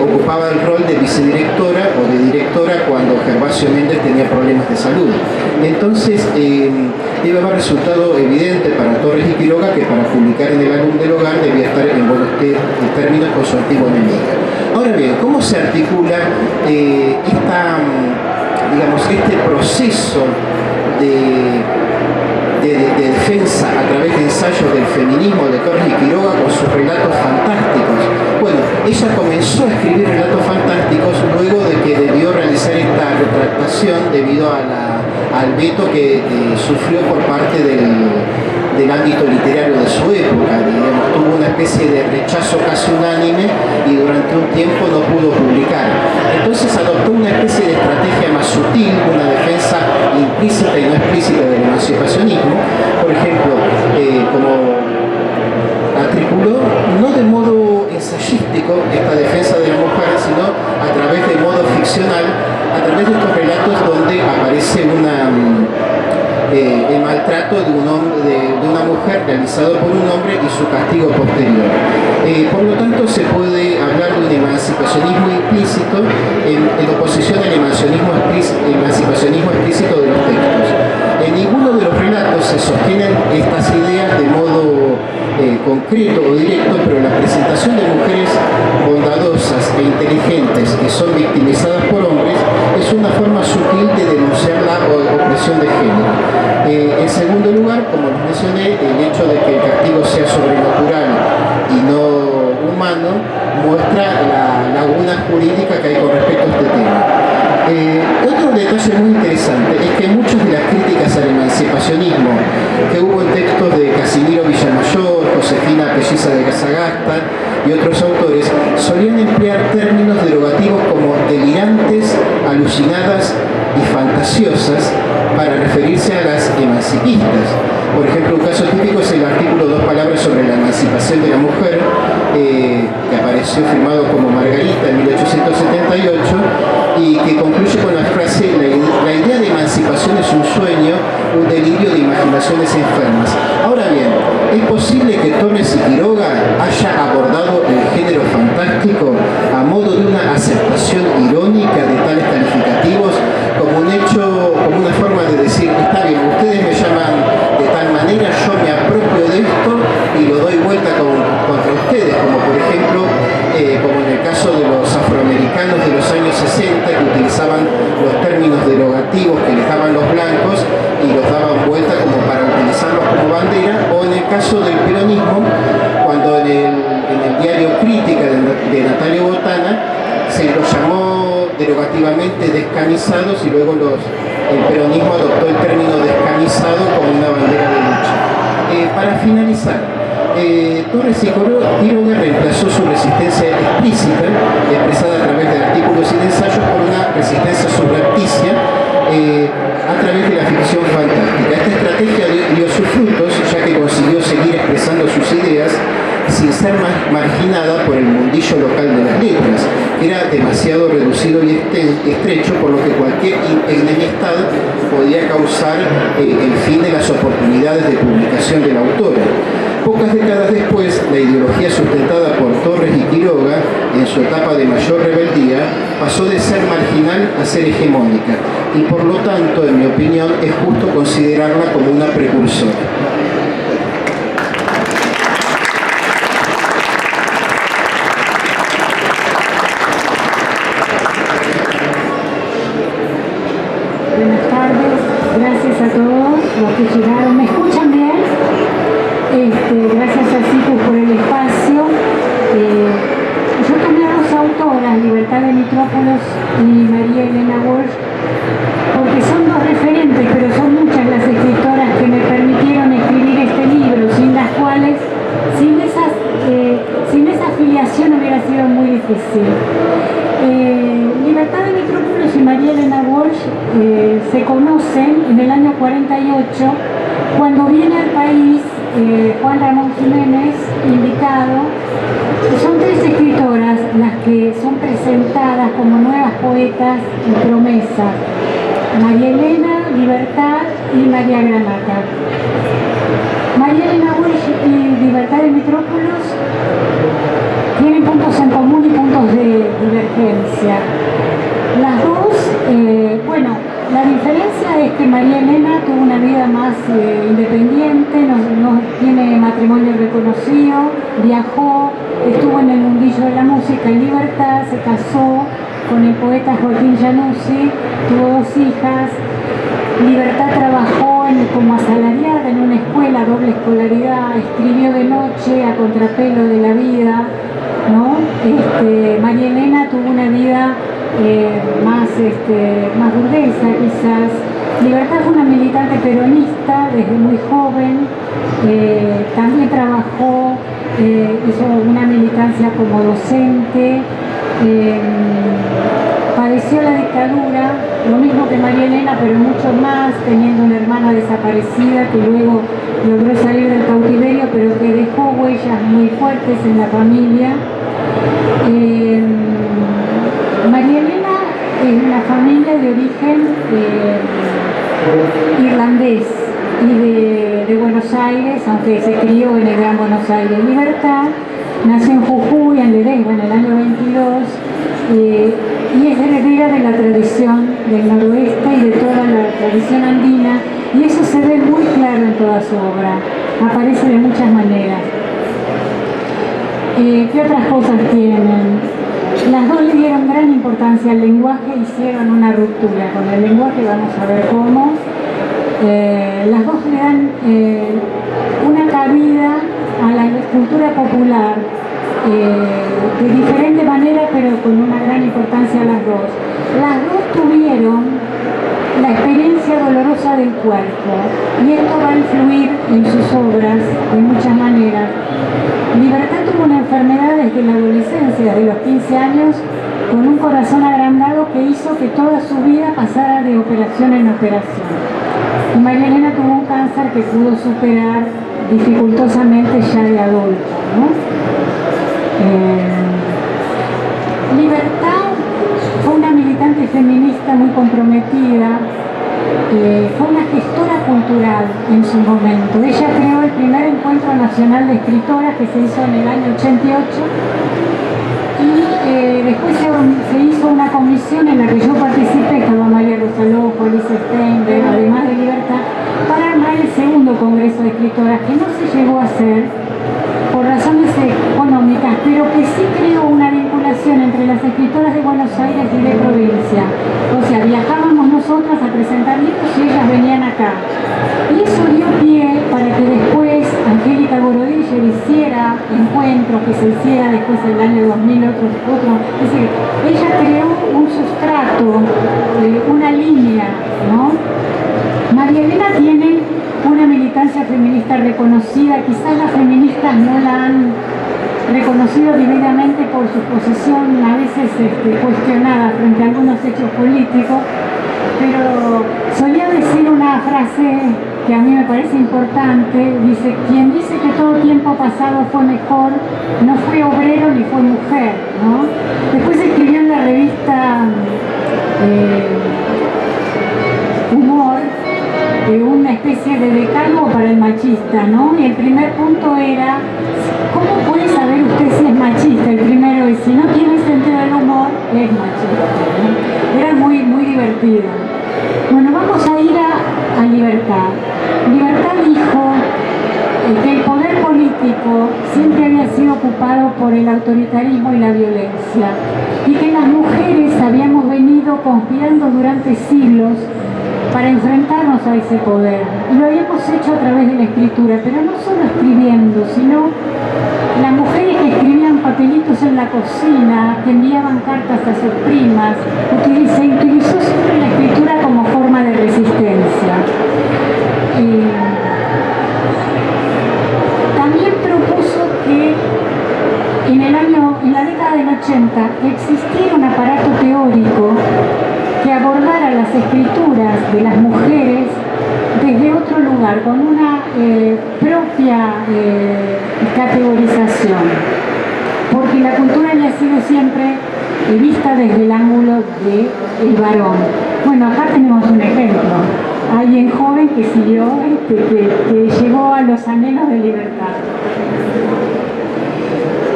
ocupaba el rol de vicedirectora o de directora cuando Gervasio Méndez tenía problemas de salud. Entonces, debe haber resultado evidente para Torres y Quiroga que para publicar en el Álbum del Hogar debía estar en buenos términos con su antigua enemiga. Ahora bien, ¿cómo se articula este proceso de defensa a través de ensayos del feminismo de Torres y Quiroga con sus relatos fantásticos? Bueno, ella comenzó a escribir relatos fantásticos luego de que debió realizar esta retractación debido al veto que sufrió por parte del ámbito literario de su época. Digamos, tuvo una especie de rechazo casi unánime y durante un tiempo no pudo publicar. Entonces adoptó una especie de estrategia más sutil, una defensa implícita y no explícita del emancipacionismo. Por ejemplo, como articuló no de modo ensayístico esta defensa de la mujer, sino a través de modo ficcional, a través de estos relatos donde aparece el maltrato de una mujer realizado por un hombre y su castigo posterior. Por lo tanto, se puede hablar de un emancipacionismo implícito en oposición al emancipacionismo explícito de los textos. En ninguno de los relatos se sostienen estas ideas de modo concreto o directo, pero la presentación de mujeres bondadosas e inteligentes que son victimizadas por hombres es una forma sutil de denunciar la opresión de género. En segundo lugar, como les mencioné, el hecho de que el castigo sea sobrenatural y no humano muestra la laguna jurídica que hay con respecto a este tema. Otro detalle muy interesante es que muchas de las críticas al emancipacionismo que hubo en textos de Casimiro Villamayor, Josefina Pelliza de Sagasta y otros autores solían emplear términos derogativos como delirantes, alucinadas y fantasiosas para referirse a las emancipistas. Por ejemplo, un caso típico es el artículo Dos palabras sobre la emancipación de la mujer, que apareció firmado como Margarita en 1878 y que concluye con la frase: la idea de emancipación es un sueño, un delirio de imaginaciones enfermas. Ahora bien, ¿es posible que Torres y Quiroga haya abordado el género fantástico a modo de una aceptación irónica de tales calificativos, como un hecho, como una forma de decir, está bien, ustedes me llaman de tal manera, yo me apropio de esto y lo doy vuelta contra ustedes, como por ejemplo, como en el caso de los afroamericanos de los años 60, que utilizaban los términos derogativos que les daban los blancos y los daban vuelta como para utilizarlos como bandera, o en el caso del peronismo, cuando en el diario Crítica de Natalio Botana se los llamó derogativamente descamisados y luego el peronismo adoptó el término descamisado como una bandera de lucha. Para finalizar, Torres y Quiroga reemplazó su resistencia explícita, expresada a través de artículos y de ensayos, por una resistencia subrepticia a través de la ficción fantástica. Esta estrategia dio sus frutos, ya que consiguió seguir expresando sus ideas sin ser marginada por el mundillo local de las letras, que era demasiado reducido y estrecho, por lo que cualquier enemistad podía causar el fin de las oportunidades de publicación de la autora. Pocas décadas después, la ideología sustentada por Torres y Quiroga, en su etapa de mayor rebeldía, pasó de ser marginal a ser hegemónica, y por lo tanto, en mi opinión, es justo considerarla como una precursora. Buenas tardes, gracias a todos los que llegaron. ¿Me escuchan bien? Gracias a CITES por el espacio. Yo tomé a dos autoras, Libertad de Mitrópolos y María Elena Walsh, porque son dos referentes, pero son muchas las escritoras que me permitieron escribir sí. Libertad de Metrópolis y María Elena Walsh se conocen en el año 48, cuando viene al país Juan Ramón Jiménez, invitado. Son 3 escritoras las que son presentadas como nuevas poetas y promesas: María Elena, Libertad y María Granata. María Elena Walsh y Libertad de Metrópolis tienen puntos en común y puntos de divergencia. Las dos, bueno, la diferencia es que María Elena tuvo una vida más independiente, no tiene matrimonio reconocido, viajó, estuvo en el mundillo de la música en libertad, se casó con el poeta Joaquín Januzzi, tuvo 2 hijas. Libertad trabajó como asalariada en una escuela, doble escolaridad, escribió de noche a contrapelo de la vida, ¿no? María Elena tuvo una vida más burguesa quizás. Libertad fue una militante peronista desde muy joven, también trabajó, hizo una militancia como docente, padeció la dictadura, lo mismo que María Elena, pero mucho más, teniendo una hermana desaparecida que luego logró salir del cautiverio, pero que dejó huellas muy fuertes en la familia. María Elena es una familia de origen irlandés y de Buenos Aires, aunque se crió en el Gran Buenos Aires. Libertad nació en Jujuy, en Ledesma, en el año 22, y es heredera de la tradición del noroeste y de toda la tradición andina, y eso se ve muy claro en toda su obra, aparece de muchas maneras. ¿Qué otras cosas tienen? Las dos le dieron gran importancia al lenguaje, hicieron una ruptura con el lenguaje, vamos a ver cómo. Las dos le dan una cabida a la cultura popular, de diferente manera, pero con una gran importancia las dos. Las dos tuvieron la experiencia dolorosa del cuerpo, y esto va a influir en sus obras de muchas maneras. Libertad tuvo una enfermedad desde la adolescencia, de los 15 años, con un corazón agrandado que hizo que toda su vida pasara de operación en operación. Y María Elena tuvo un cáncer que pudo superar dificultosamente ya de adulto, ¿no? Libertad fue una militante feminista muy comprometida, fue una gestora cultural en su momento. Ella creó el primer encuentro nacional de escritoras que se hizo en el año 88, y después se hizo una comisión en la que yo participé, estaba María Rosa Lojo, Alice Steinberg, además de Libertad, para armar el segundo congreso de escritoras, que no se llegó a hacer por razones económicas, pero que sí creó una vinculación entre las escritoras de Buenos Aires y de provincia. O sea, viajábamos nosotras a presentar libros y ellas venían acá. Y eso dio pie para que después Angélica Borodiller hiciera encuentros, que se hiciera después en el año 2000 otro. Es decir, ella creó un sustrato, una línea, ¿no? María Elena tiene una militancia feminista reconocida, quizás las feministas no la han reconocido debidamente por su posición a veces cuestionada frente a algunos hechos políticos, pero solía decir una frase que a mí me parece importante, dice: quien dice que todo tiempo pasado fue mejor, no fue obrero ni fue mujer, ¿no? Después escribió en la revista Humor, una especie de decálogo para el machista, ¿no? Y el primer punto era: ¿cómo puede saber usted si es machista? El primero es: si no tiene sentido del humor, es machista, ¿no? Era muy, muy divertido. Bueno, vamos a ir a Libertad. Libertad dijo que el poder político siempre había sido ocupado por el autoritarismo y la violencia, y que las mujeres habíamos venido conspirando durante siglos para enfrentarnos a ese poder. Y lo habíamos hecho a través de la escritura, pero no solo escribiendo, sino las mujeres que escribían papelitos en la cocina, que enviaban cartas a sus primas. Se utilizó siempre la escritura como forma de resistencia. También propuso que en la década del 80 80 existiera un aparato teórico que abordara las escrituras de las mujeres desde otro lugar, con una propia categorización, porque la cultura había sido siempre vista desde el ángulo del varón. Bueno, acá tenemos un ejemplo, alguien joven que siguió, que llegó a los anhelos de libertad.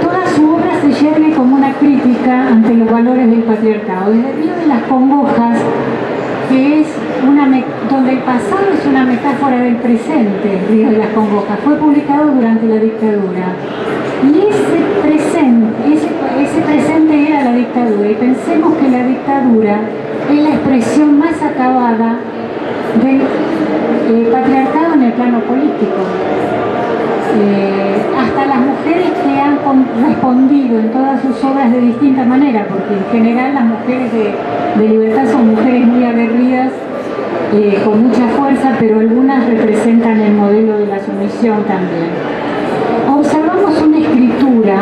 Toda su obra se yergue como una crítica ante los valores del patriarcado, desde Río de las Congojas, que es donde el pasado es una metáfora del presente. Río de las Congojas fue publicado durante la dictadura, y ese presente era la dictadura, y pensemos que la dictadura es la expresión más acabada del patriarcado en el plano político. Hasta las mujeres que han respondido en todas sus obras de distinta manera, porque en general las mujeres de libertad son mujeres muy aguerridas, con mucha fuerza, pero algunas representan el modelo de la sumisión también. Observamos una escritura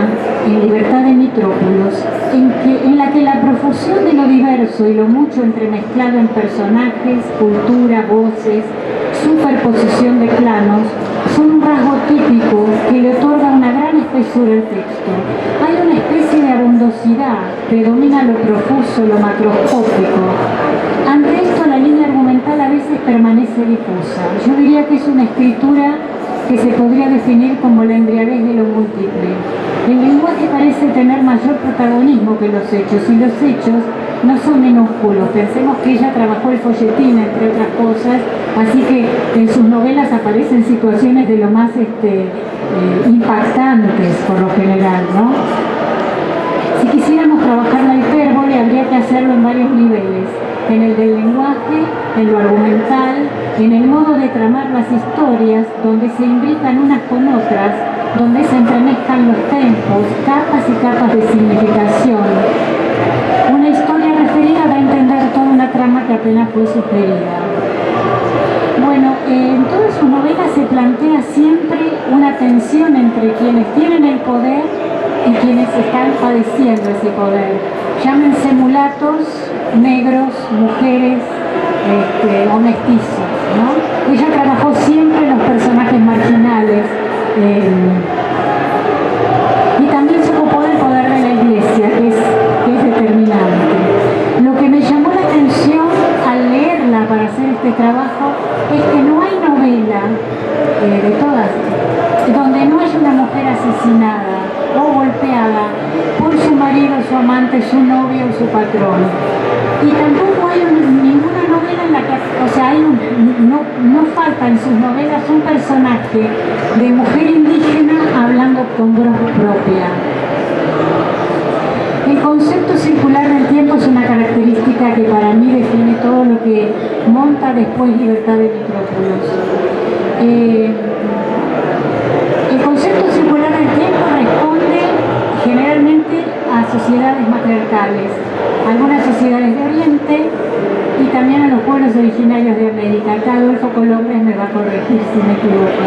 en Libertad de Mitrópolos en la que la profusión de lo diverso y lo mucho entremezclado en personajes, cultura, voces, superposición de planos son un rasgo típico que le otorga una gran espesura al texto. Hay una especie de abundosidad, predomina lo profuso, lo macroscópico. Ante esto la línea argumental a veces permanece difusa. Yo diría que es una escritura que se podría definir como la embriaguez de lo múltiple. El lenguaje parece tener mayor protagonismo que los hechos, y los hechos no son minúsculos. Pensemos que ella trabajó el folletín, entre otras cosas, así que en sus novelas aparecen situaciones de lo más impactantes por lo general, ¿no? Si quisiéramos trabajar la hipérbole, habría que hacerlo en varios niveles: en el del lenguaje, en lo argumental, en el modo de tramar las historias, donde se imbrican unas con otras, donde se entremezcan los tempos, capas y capas de significación. Una historia referida da a entender toda una trama que apenas fue sugerida. Bueno, en todas sus novelas se plantea siempre una tensión entre quienes tienen el poder y quienes están padeciendo ese poder. Llámense mulatos, negros, mujeres o mestizos, ¿no? Ella trabajó siempre los personajes marginales y también se ocupó del poder de la Iglesia, que es determinante. Lo que me llamó la atención al leerla para hacer este trabajo es que no hay novela de todas donde no haya una mujer asesinada o golpeada por su marido, su amante, su novio o su patrón. Y tampoco hay ninguna novela en la que, o sea, no falta en sus novelas un personaje de mujer indígena hablando con voz propia. El concepto circular del tiempo es una característica que para mí define todo lo que monta después Libertad de Mitrópolos. El concepto circular del tiempo responde generalmente a sociedades matriarcales, algunas sociedades de Oriente y también a los pueblos originarios de América. Acá Adolfo Colombres me va a corregir si me equivoco.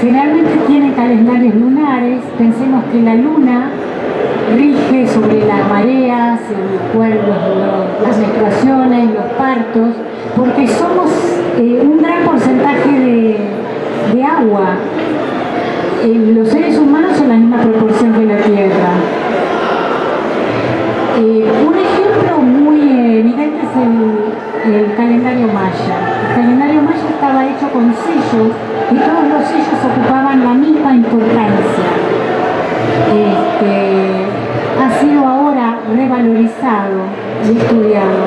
Generalmente tienen calendarios lunares. Pensemos que la luna rige sobre las mareas, las menstruaciones, los partos, porque somos un gran porcentaje de agua. Los seres humanos son la misma proporción que la Tierra. Un ejemplo muy evidente es el calendario maya. El calendario maya estaba hecho con sellos y todos los sellos ocupaban la misma importancia. Ha sido ahora revalorizado y estudiado.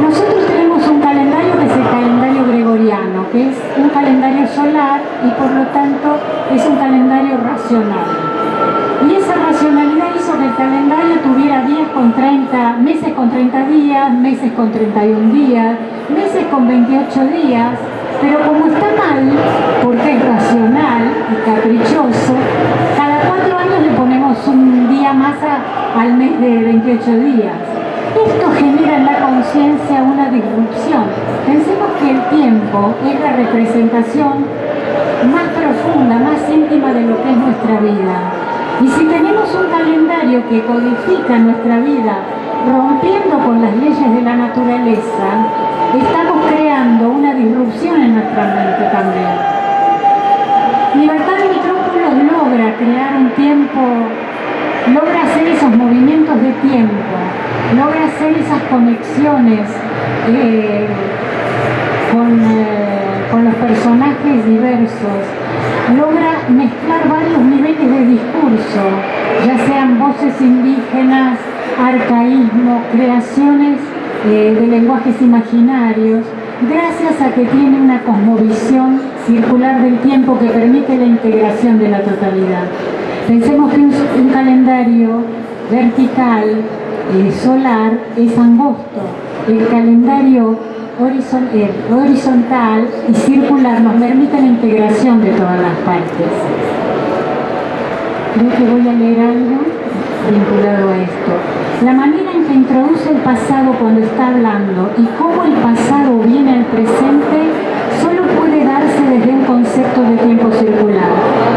Nosotros tenemos un calendario que es el calendario gregoriano, que es un calendario solar y por lo tanto es un calendario racional. Y esa racionalidad hizo que el calendario tuviera meses con 30 días, meses con 31 días, meses con 28 días, pero como está mal, porque es racional y caprichoso, cada 4 años le ponemos un día más al mes de 28 días. Esto genera en la conciencia una disrupción. Pensemos que el tiempo es la representación más profunda, más íntima de lo que es nuestra vida. Y si tenemos un calendario que codifica nuestra vida, rompiendo con las leyes de la naturaleza, estamos creando una disrupción en nuestra mente también. Libertad de Micrópolos logra crear un tiempo, logra hacer esos movimientos de tiempo, logra hacer esas conexiones con los personajes diversos, logra mezclar varios niveles de discurso, ya sean voces indígenas, arcaísmo, creaciones de lenguajes imaginarios, gracias a que tiene una cosmovisión circular del tiempo que permite la integración de la totalidad. Pensemos que un calendario vertical, solar, es angosto. El calendario horizontal y circular nos permite la integración de todas las partes. Creo que voy a leer algo vinculado a esto. La manera en que introduce el pasado cuando está hablando y cómo el pasado viene al presente solo puede darse desde un concepto de tiempo circular.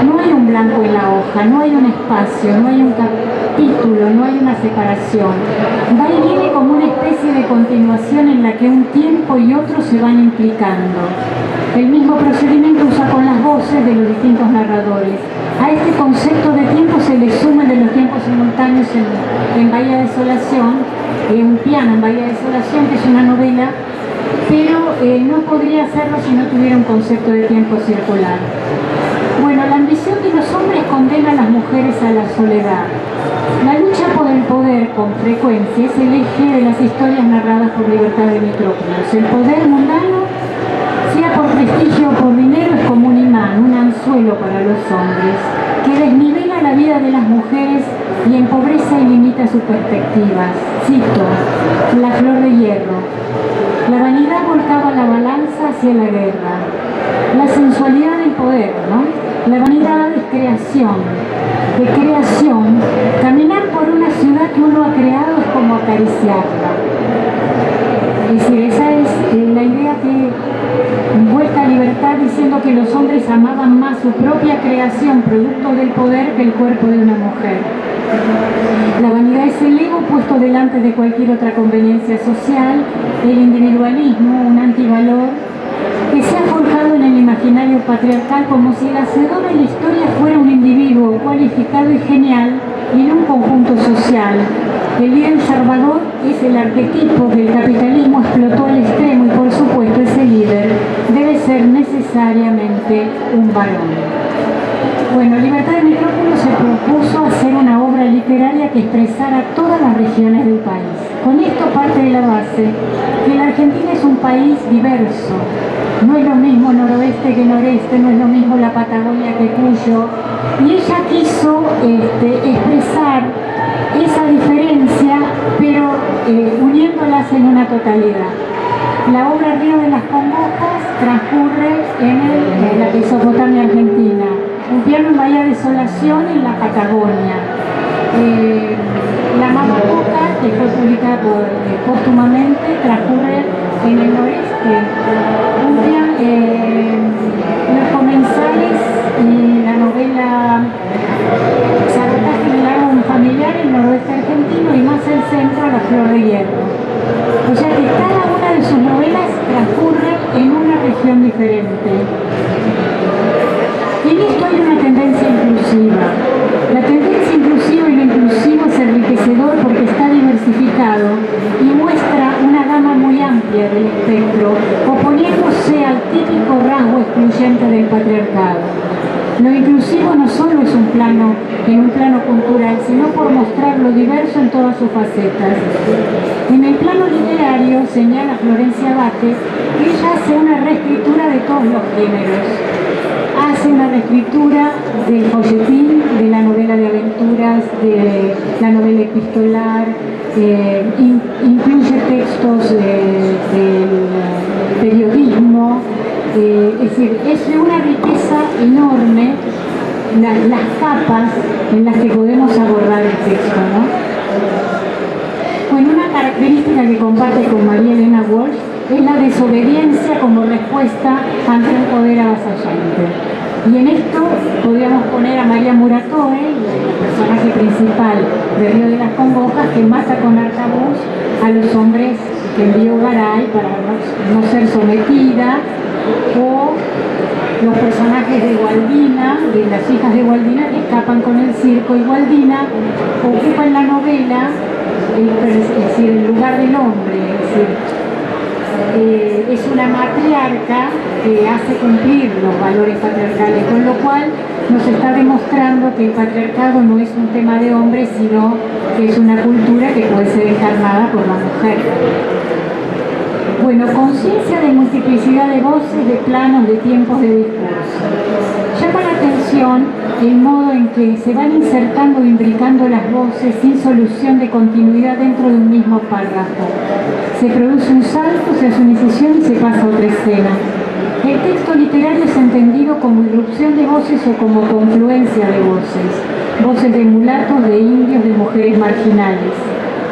No hay un blanco en la hoja, no hay un espacio, no hay un capítulo, no hay una separación. Va y viene como una especie de continuación en la que un tiempo y otro se van implicando. El mismo procedimiento usa con las voces de los distintos narradores. A este concepto de tiempo se le suman de los tiempos simultáneos en Bahía Desolación, un piano en Bahía Desolación, que es una novela, pero no podría hacerlo si no tuviera un concepto de tiempo circular. Bueno, la ambición de los hombres condena a las mujeres a la soledad. La lucha por el poder, con frecuencia, es el eje de las historias narradas por Libertad de Micrópolos. El poder mundano, sea por prestigio o por dinero, es como un imán, un anzuelo para los hombres, que desnivela la vida de las mujeres y empobrece y limita sus perspectivas. Cito, La flor de hierro. La vanidad volcaba la balanza hacia la guerra. La sensualidad del poder, ¿no? La vanidad es creación. De creación, caminar por una ciudad que uno ha creado es como acariciarla. Es decir, esa es la idea que envuelta a Libertad, diciendo que los hombres amaban más su propia creación, producto del poder, que el cuerpo de una mujer. La vanidad es el ego puesto delante de cualquier otra conveniencia social, el individualismo, un antivalor, que se ha forjado en el imaginario patriarcal como si el hacedor de la historia fuera un individuo cualificado y genial y en un conjunto social. El líder salvador es el arquetipo que el capitalismo explotó al extremo y, por supuesto, ese líder debe ser necesariamente un varón. Bueno, Libertad de Micrópolos se propuso hacer una obra literaria que expresara todas las regiones del país. Con esto parte de la base que la Argentina es un país diverso. No es lo mismo noroeste que noreste, no es lo mismo la Patagonia que Cuyo. Y ella quiso expresar esa diferencia, pero uniéndolas en una totalidad. La obra Río de las Congojas transcurre en la Mesopotamia argentina. Un piano en Bahía Desolación en la Patagonia. La Mamapoca, que fue publicada póstumamente, transcurre en el noreste. Un piano, Los Comensales y la novela Sabotaje en el árbol familiar, el noroeste argentino, y más al centro, La flor de hierro. O sea que cada una de sus novelas transcurre en una región diferente. Y en esto hay una tendencia inclusiva. La tendencia inclusiva y lo inclusivo es enriquecedor porque está diversificado y muestra una gama muy amplia del espectro, oponiéndose al típico rasgo excluyente del patriarcado. Lo inclusivo no solo es en un plano cultural, sino por mostrar lo diverso en todas sus facetas. En el plano literario, señala Florencia Abate, ella hace una reescritura de todos los géneros. Hace una reescritura del folletín, de la novela de aventuras, de la novela epistolar, incluye textos del periodismo, es decir, es de una riqueza enorme las capas en las que podemos abordar el texto, ¿no? Bueno, una característica que comparte con María Elena Walsh es la desobediencia como respuesta ante un poder avasallante. Y en esto podríamos poner a María Muratoe, el personaje principal de Río de las Congojas, que mata con arcabuz a los hombres que envió Garay para no ser sometida, o los personajes de Gualdina, de las hijas de Gualdina, que escapan con el circo, y Gualdina ocupa en la novela el lugar del hombre, es una matriarca que hace cumplir los valores patriarcales, con lo cual nos está demostrando que el patriarcado no es un tema de hombres, sino que es una cultura que puede ser encarnada por la mujer. Bueno, conciencia de multiplicidad de voces, de planos, de tiempos, de discurso. Llama la atención el modo en que se van insertando e imbricando las voces sin solución de continuidad dentro de un mismo párrafo. Se produce un salto, se hace una incisión y se pasa a otra escena. El texto literario es entendido como irrupción de voces o como confluencia de voces. Voces de mulatos, de indios, de mujeres marginales.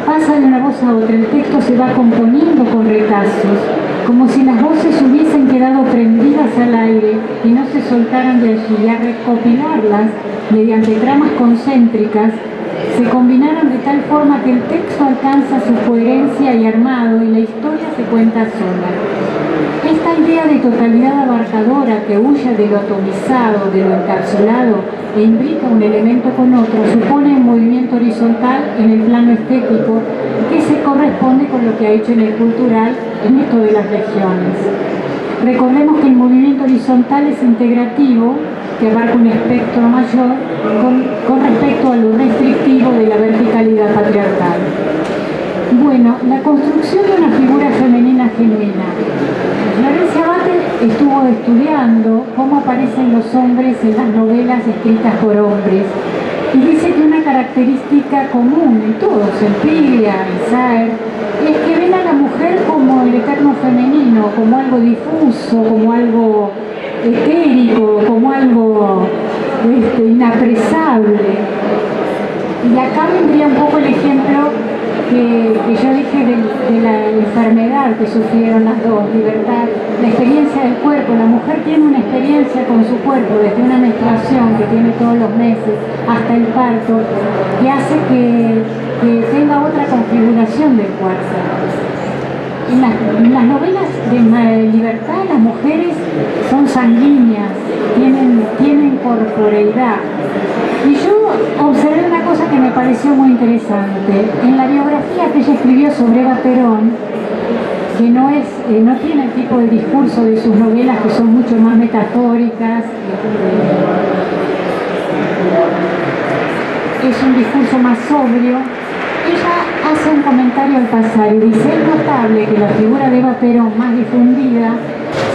Pasa de una voz a otra, el texto se va componiendo con retazos, como si las voces hubiesen quedado prendidas al aire y no se soltaran de allí, y a recopilarlas mediante tramas concéntricas, se combinaron de tal forma que el texto alcanza su coherencia y armado y la historia se cuenta sola. Esta idea de totalidad abarcadora que huye de lo atomizado, de lo encapsulado e imbrica un elemento con otro, supone un movimiento horizontal en el plano estético que se corresponde con lo que ha hecho en el cultural en esto de las regiones. Recordemos que el movimiento horizontal es integrativo, que abarca un espectro mayor con respecto a lo restrictivo de la verticalidad patriarcal. Bueno, la construcción de una figura femenina genuina. Florencia Bate estuvo estudiando cómo aparecen los hombres en las novelas escritas por hombres y dice que una característica común en todos, en Piglia, en Saer, es que ven a la mujer como el eterno femenino, como algo difuso, como algo etérico, como algo inapresable. Y acá vendría un poco el ejemplo que yo dije de la enfermedad que sufrieron las dos, libertad, la experiencia del cuerpo. La mujer tiene una experiencia con su cuerpo, desde una menstruación que tiene todos los meses hasta el parto, que hace que tenga otra configuración del cuerpo. En las novelas de libertad, las mujeres son sanguíneas, tienen corporeidad. Y yo observé una cosa que me pareció muy interesante. En la biografía que ella escribió sobre Eva Perón, que no tiene el tipo de discurso de sus novelas, que son mucho más metafóricas, es un discurso más sobrio, ella hace un comentario al pasar y dice: es notable que la figura de Eva Perón más difundida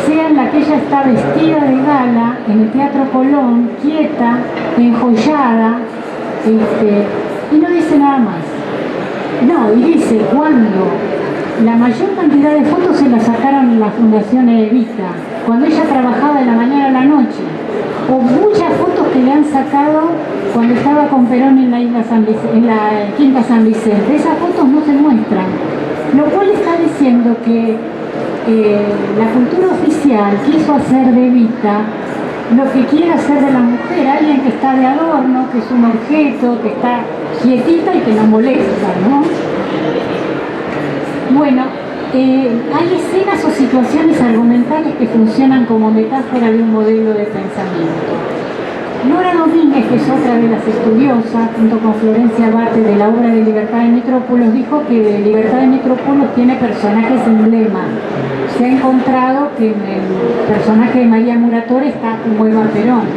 sea en la que ella está vestida de gala en el Teatro Colón, quieta, enjollada, y no dice nada más. No, y dice, cuando la mayor cantidad de fotos se las sacaron en la Fundación Evita, cuando ella trabajaba de la mañana a la noche, o muchas fotos que le han sacado cuando estaba con Perón en la Quinta San Vicente. Esas fotos no se muestran, lo cual está diciendo que la cultura oficial quiso hacer de Evita lo que quiere hacer de la mujer, alguien que está de adorno, que es un objeto, que está quietita y que no molesta, ¿no? Bueno, hay escenas o situaciones argumentales que funcionan como metáfora de un modelo de pensamiento. Nora Domínguez, que es otra de las estudiosas, junto con Florencia Bate, de la obra de Libertad de Metrópolos, dijo que Libertad de Metrópolos tiene personajes emblema. Se ha encontrado que en el personaje de María Muratori está como Eva Perón.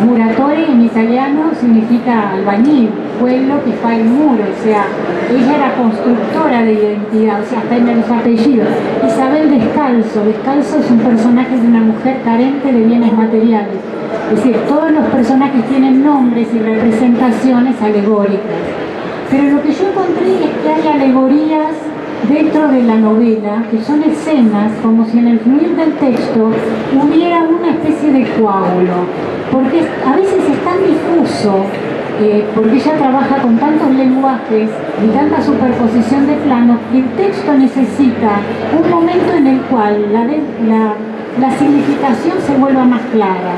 Muratori en italiano significa albañil, quello que fa il muro, o sea, ella era constructora de identidad, o sea, hasta en los apellidos. Isabel Descalzo es un personaje de una mujer carente de bienes materiales. Es decir, todos los personajes tienen nombres y representaciones alegóricas. Pero lo que yo encontré es que hay alegorías dentro de la novela, que son escenas como si en el fluir del texto hubiera una especie de coágulo, porque a veces es tan difuso, porque ella trabaja con tantos lenguajes y tanta superposición de planos, que el texto necesita un momento en el cual la significación se vuelva más clara.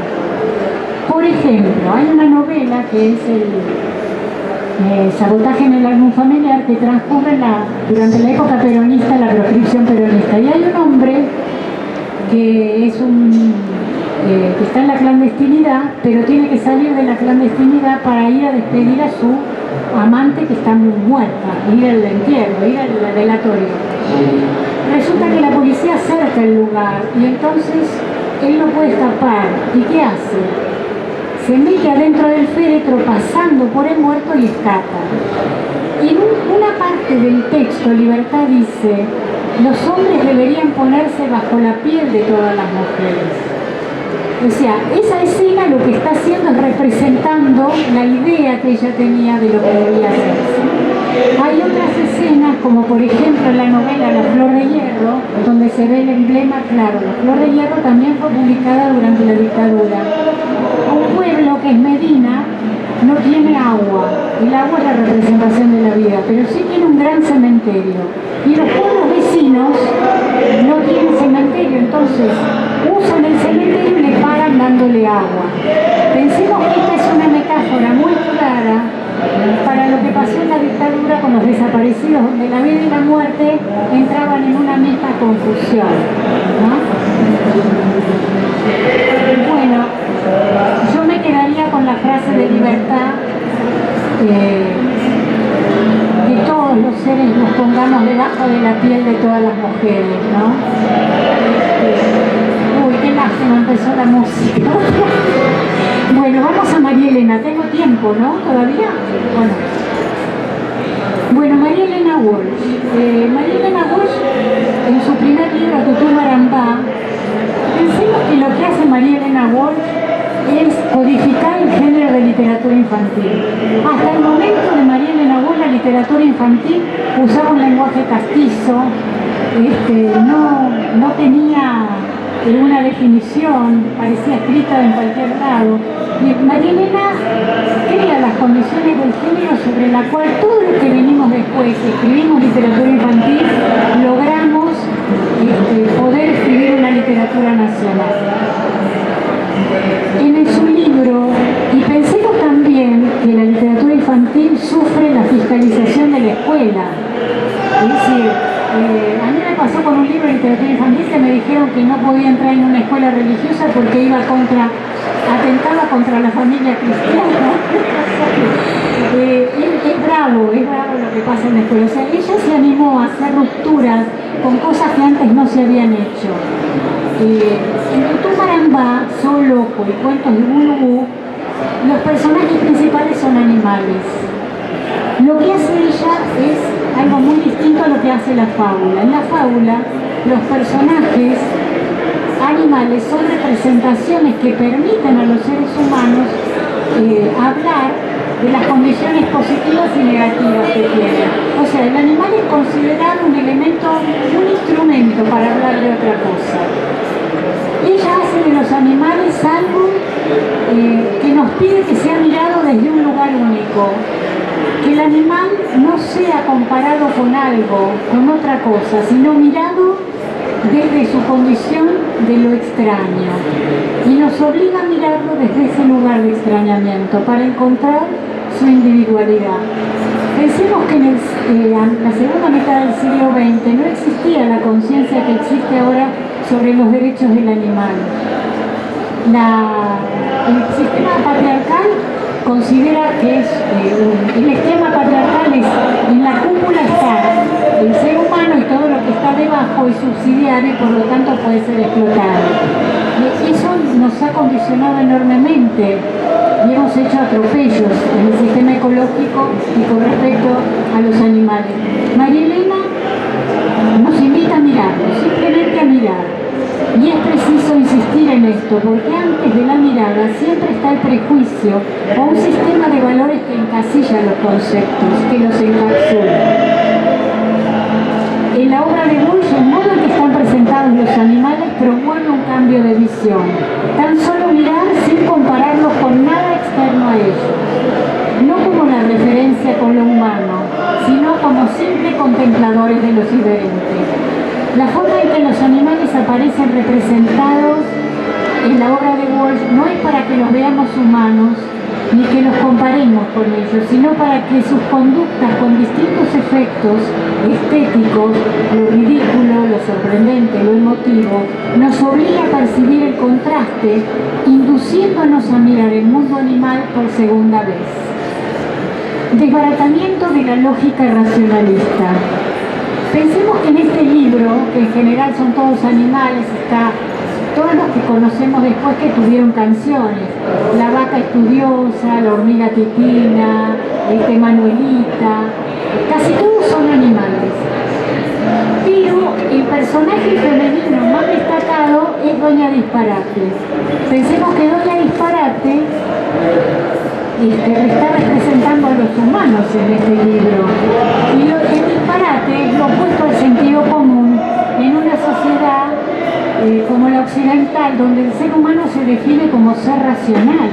Por ejemplo, hay una novela que es el Sabotaje en el álbum familiar, que transcurre durante la época peronista, la proscripción peronista, y hay un hombre que es que está en la clandestinidad, pero tiene que salir de la clandestinidad para ir a despedir a su amante que está muy muerta, ir al entierro, ir al velatorio. Resulta que la policía cerca el lugar y entonces él no puede escapar. ¿Y qué hace? Se mete adentro del féretro pasando por el muerto y escapa. Y en una parte del texto, Libertad dice: los hombres deberían ponerse bajo la piel de todas las mujeres. O sea, esa escena lo que está haciendo es representando la idea que ella tenía de lo que debía hacerse. Hay otras escenas, como por ejemplo en la novela La Flor de Hierro, donde se ve el emblema claro. La Flor de Hierro también fue publicada durante la dictadura. Un pueblo que es Medina no tiene agua. El agua es la representación de la vida, pero sí tiene un gran cementerio. Y los pueblos vecinos no tienen cementerio, entonces usan el cementerio y le pagan dándole agua. Pensemos que esta es una metáfora muy clara para lo que pasó en la dictadura con los desaparecidos, donde la vida y la muerte entraban en una misma confusión, ¿no? Bueno, yo me quedaría con la frase de Libertad, que todos los seres nos pongamos debajo de la piel de todas las mujeres, ¿no? Uy, qué lástima, empezó la música. Bueno, vamos a María Elena. Tengo tiempo, ¿no? ¿Todavía? Bueno, María Elena Walsh. María Elena Walsh, en su primer libro, Tutú Marambá, pensemos que lo que hace María Elena Walsh es codificar el género de literatura infantil. Hasta el momento de María Elena Walsh, la literatura infantil usaba un lenguaje castizo, no tenía una definición, parecía escrita en cualquier lado. Y María Elena crea las condiciones del género sobre la cual todo lo que venimos después, escribimos literatura infantil, logramos poder escribir una literatura nacional. En su libro, y pensemos también que la literatura infantil sufre la fiscalización de la escuela. Es decir, a mí me pasó con un libro de literatura infantil que me dijeron que no podía entrar en una escuela religiosa porque atentaba contra la familia cristiana. Es bravo lo que pasa en la escuela. O sea, ella se animó a hacer rupturas con cosas que antes no se habían hecho. En Tutú Marambá, Zoo Loco y Cuentos de Bulubú, los personajes principales son animales. Lo que hace ella es algo muy distinto a lo que hace la fábula. En la fábula, los personajes animales son representaciones que permiten a los seres humanos hablar de las condiciones positivas y negativas que tienen. O sea, el animal es considerado un elemento, un instrumento para hablar de otra cosa. Ella hace de los animales algo que nos pide que sea mirado desde un lugar único. Que el animal no sea comparado con algo, con otra cosa, sino mirado desde su condición de lo extraño. Y nos obliga a mirarlo desde ese lugar de extrañamiento para encontrar su individualidad. Pensemos que en la segunda mitad del siglo XX no existía la conciencia que existe ahora sobre los derechos del animal. El sistema patriarcal considera que el esquema patriarcal es: en la cúpula está el ser humano y todo lo que está debajo es subsidiario y por lo tanto puede ser explotado. Y eso nos ha condicionado enormemente y hemos hecho atropellos en el sistema ecológico y con respecto a los animales. María Elena nos invita a mirarlo, simplemente a mirar. Y es preciso insistir en esto, porque antes de la mirada siempre está el prejuicio o un sistema de valores que encasilla los conceptos, que los encapsula. En la obra de Walsh, el modo en que están presentados los animales promueve un cambio de visión. Tan solo mirar sin compararlos con nada externo a ellos. No como la referencia con lo humano, sino como simples contempladores de lo diferente. La forma en que los animales aparecen representados en la obra de Walsh no es para que los veamos humanos ni que los comparemos con ellos, sino para que sus conductas con distintos efectos estéticos, lo ridículo, lo sorprendente, lo emotivo, nos obligue a percibir el contraste, induciéndonos a mirar el mundo animal por segunda vez. Desbaratamiento de la lógica racionalista. Pensemos que en este libro, que en general son todos animales, está todos los que conocemos después que tuvieron canciones, la vaca estudiosa, la hormiga titina, Manuelita, casi todos son animales. Pero el personaje femenino más destacado es Doña Disparate. Pensemos que Doña Disparate está representando a los humanos en este libro. Y el disparate es lo opuesto al sentido común en una sociedad como la occidental, donde el ser humano se define como ser racional.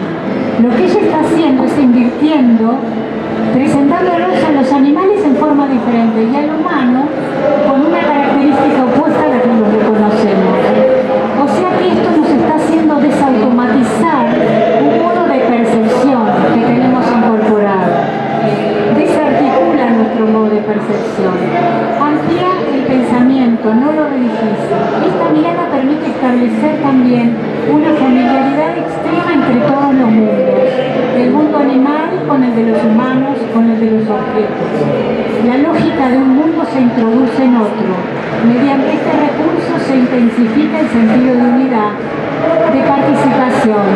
Lo que ella está haciendo es invirtiendo, presentándonos a los animales en forma diferente y al humano con una característica opuesta a la que nos reconocemos. O sea que esto nos está haciendo desautomatizar un modo de percepción que tenemos incorporado. Desarticula nuestro modo de percepción. Amplía el pensamiento, no lo redigiriza. Esta mirada permite establecer también una familiaridad extrema entre todos los mundos. El mundo animal con el de los humanos, con el de los objetos. La lógica de un mundo se introduce en otro. Mediante este recurso se intensifica el sentido de unidad, de participación.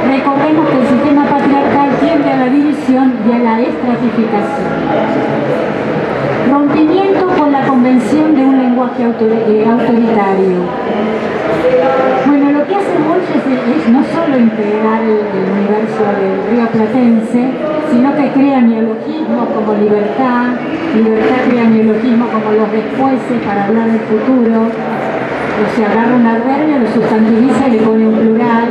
Recordemos que el sistema patriarcal tiende a la división y a la estratificación. Rompimiento con la convención de un lenguaje autoritario. Bueno, lo que hace Walsh es no solo integrar el universo del río platense, sino que crea neologismos como libertad crea neologismos como los despuéses para hablar del futuro, o sea, agarra un adverbio, lo sustantiviza y le pone un plural.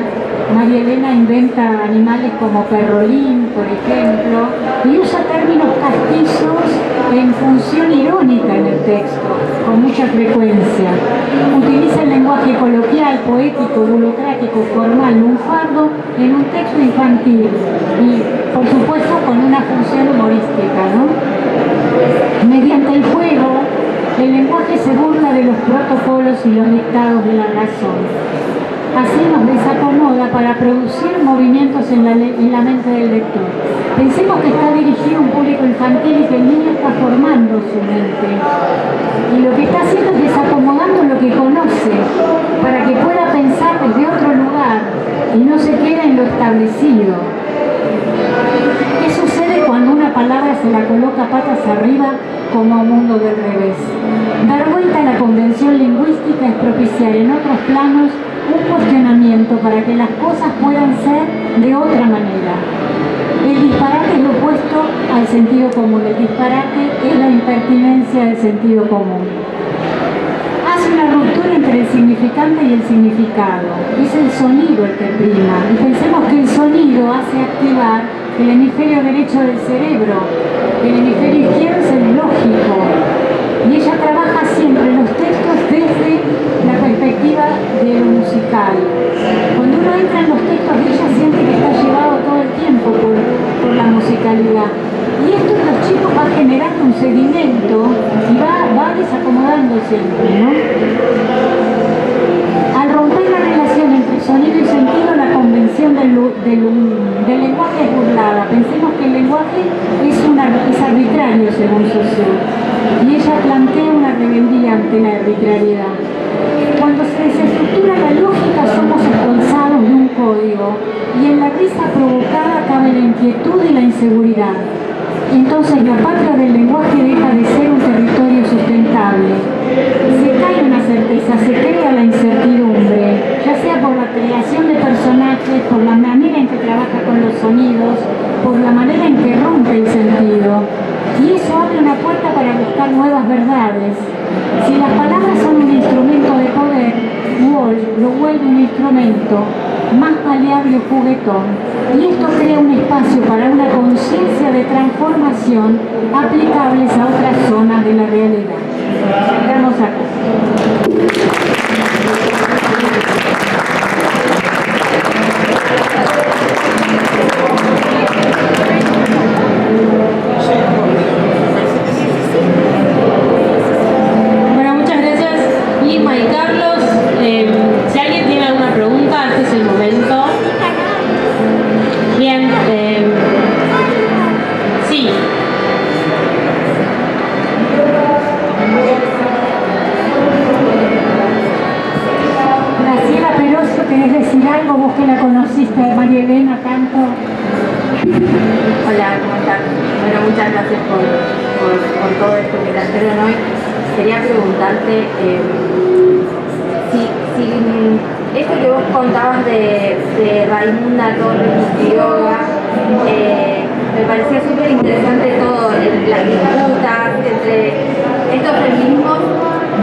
María Elena inventa animales como perrolín, por ejemplo, y usa términos castizos en función irónica en el texto, con mucha frecuencia. Utiliza el lenguaje coloquial, poético, burocrático, formal, lunfardo, en un texto infantil y, por supuesto, con una función humorística, ¿no? Mediante el juego, el lenguaje se burla de los protocolos y los dictados de la razón. Así nos desacomoda para producir movimientos en la mente del lector. Pensemos que está dirigido a un público infantil y que el niño está formando su mente. Y lo que está haciendo es desacomodando lo que conoce para que pueda pensar desde otro lugar y no se quede en lo establecido. ¿Qué sucede cuando una palabra se la coloca patas arriba como a un mundo del revés? Dar vuelta a la convención lingüística es propiciar en otros planos un cuestionamiento para que las cosas puedan ser de otra manera. El disparate es lo opuesto al sentido común. El disparate es la impertinencia del sentido común. Hace una ruptura entre el significante y el significado. Es el sonido el que prima. Y pensemos que el sonido hace activar el hemisferio derecho del cerebro. El hemisferio izquierdo es el lógico. Y ella trabaja siempre los textos desde la perspectiva de lo musical. Cuando uno entra en los textos de ella siente que está llevado todo el tiempo por la musicalidad. Y esto en los chicos va generando un sedimento y va desacomodando siempre, ¿no? Al romper la relación entre sonido y sentido, la convención del lenguaje es burlada. Pensemos que el lenguaje es arbitrario según Saussure. Y ella plantea una rebeldía ante la arbitrariedad. Cuando se desestructura la lógica somos expulsados de un código y en la risa provocada cabe la inquietud y la inseguridad. Entonces la patria del lenguaje deja de ser un territorio sustentable. Se cae una certeza, se crea la incertidumbre, ya sea por la creación de personajes, por la manera en que trabaja con los sonidos, por la manera en que rompe el sentido. Y eso abre una puerta para buscar nuevas verdades. Si las palabras son un instrumento de poder, Walsh lo vuelve un instrumento más maleable y juguetón. Y esto crea un espacio para una conciencia de transformación aplicables a otras zonas de la realidad. Llegamos acá. algo, vos que la conociste, María Elena, tanto. Hola, ¿cómo estás? Bueno, muchas gracias por todo esto que trajeron hoy. Quería preguntarte si esto que vos contabas de Raimunda Torres y Quiroga, me parecía súper interesante todo, las disputas entre estos feminismos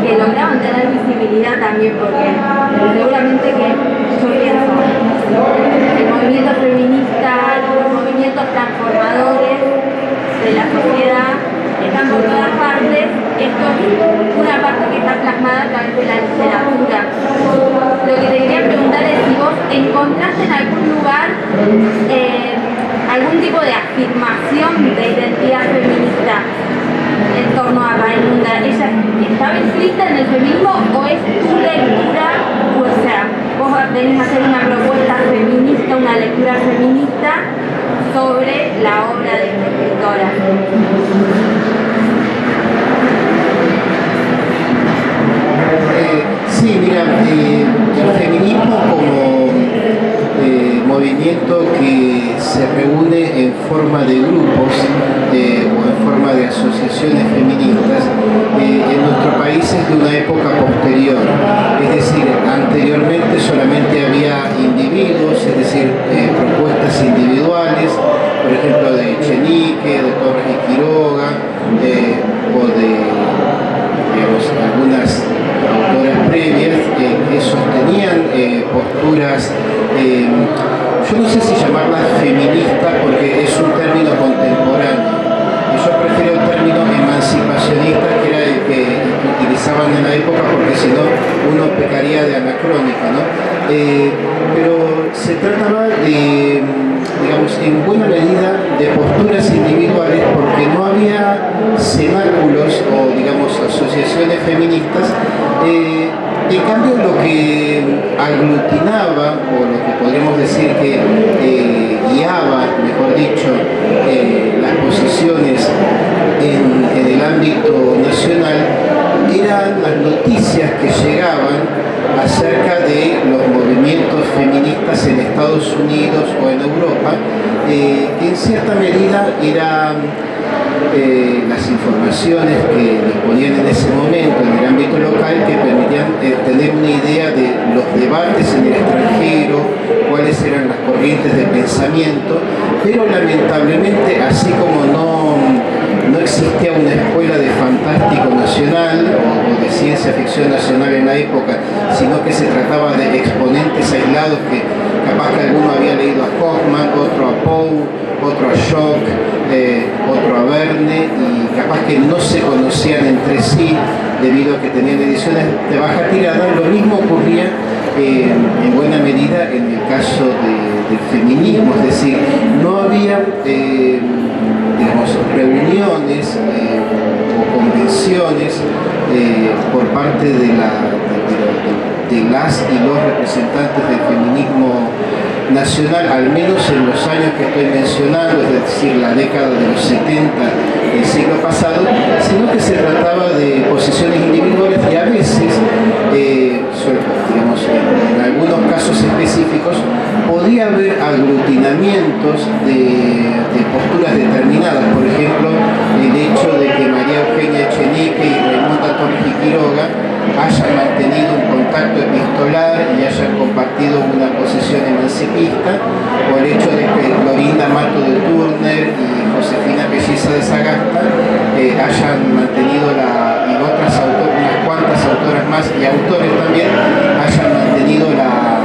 que lograban tener visibilidad también, porque seguramente que yo pienso, el movimiento feminista, los movimientos transformadores de la sociedad están por todas partes. Esto es una parte que está plasmada a través de la literatura. Lo que te quería preguntar es si vos encontraste en algún lugar algún tipo de afirmación de identidad feminista en torno a Raimunda. ¿Ella estaba inscrita en el feminismo o es tu lectura? O sea, vos venís a hacer una propuesta feminista, una lectura feminista sobre la obra de esta escritora. Sí, mira, el feminismo como movimiento que se reúne en forma de grupos o en forma de asociaciones feministas en nuestro país es de una época posterior, es decir, anteriormente solamente había individuos, es decir, propuestas individuales, por ejemplo de Echenique, de Torres y Quiroga, o de, digamos, algunas autoras previas que sostenían posturas, yo no sé si llamarlas feministas porque es un término contemporáneo. Yo prefiero el término emancipacionista, que era el que utilizaban en la época, porque si no uno pecaría de anacrónica, ¿no? Pero se trataba de, digamos, en buena medida de posturas individuales, porque no había cenáculos o, digamos, asociaciones feministas. En cambio, lo que aglutinaba, o lo que podríamos decir que guiaba, mejor dicho, las posiciones en el ámbito nacional, eran las noticias que llegaban acerca de los movimientos feministas en Estados Unidos o en Europa, que en cierta medida eran las informaciones que disponían en ese momento en el ámbito local, que permitían tener una idea de los debates en el extranjero, cuáles eran las corrientes de pensamiento, pero lamentablemente, así como no existía una escuela de fantástico nacional o de ciencia ficción nacional en la época, sino que se trataba de exponentes aislados que capaz que alguno había leído a Hoffman, otro a Poe, otro a Schock, otro a Verne, y capaz que no se conocían entre sí debido a que tenían ediciones de baja tirada. Lo mismo ocurría en buena medida en el caso del feminismo, es decir, no había digamos, reuniones o convenciones por parte de las y los representantes del feminismo nacional, al menos en los años que estoy mencionando, es decir, la década de los 70 del siglo pasado, sino que se trataba de posiciones individuales y a veces, digamos, en algunos casos específicos, podía haber aglutinamientos de posturas determinadas. Por ejemplo, el hecho de que María Eugenia Echenique y Raimunda Torres y Quiroga hayan mantenido un contacto epistolar y hayan compartido una posición emancipista, o el hecho de que Florinda Mato de Turner y Josefina Pelliza de Sagasta hayan mantenido y otras unas cuantas autoras más y autores también hayan mantenido la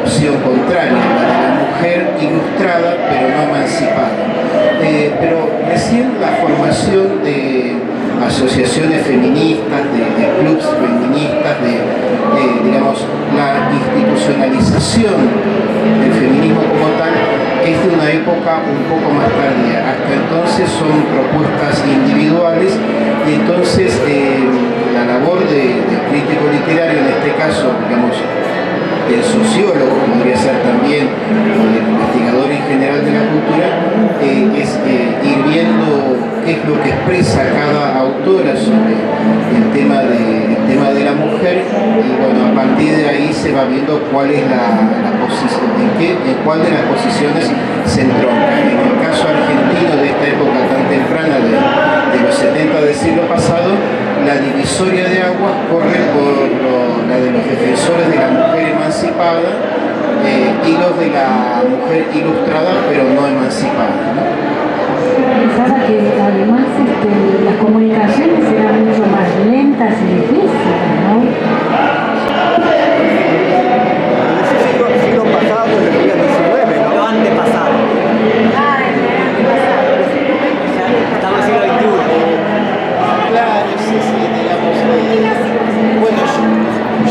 opción contraria, la de la mujer ilustrada pero no emancipada. Pero recién la formación de asociaciones feministas, de clubs feministas, digamos, la institucionalización del feminismo como tal, es de una época un poco más tardía. Hasta entonces son propuestas individuales, y entonces la labor del crítico literario, en este caso, digamos, el sociólogo, podría ser también, o el investigador en general de la cultura, es ir viendo qué es lo que expresa cada autora sobre el tema de la mujer, y bueno, a partir de ahí se va viendo cuál es la en cuál de las posiciones se entronca. En el caso argentino de esta época tan temprana de los 70 del siglo pasado, la divisoria de aguas corre por la de los defensores de la mujer emancipada y los de la mujer ilustrada pero no emancipada, ¿no? Pensaba que además las comunicaciones eran mucho más lentas y difíciles, ¿no? El siglo pasado, el siglo XIX, ¿no? Lo antepasado. Ah, el antepasado. Estamos en el siglo XXI. Claro, sí, digamos. Bueno,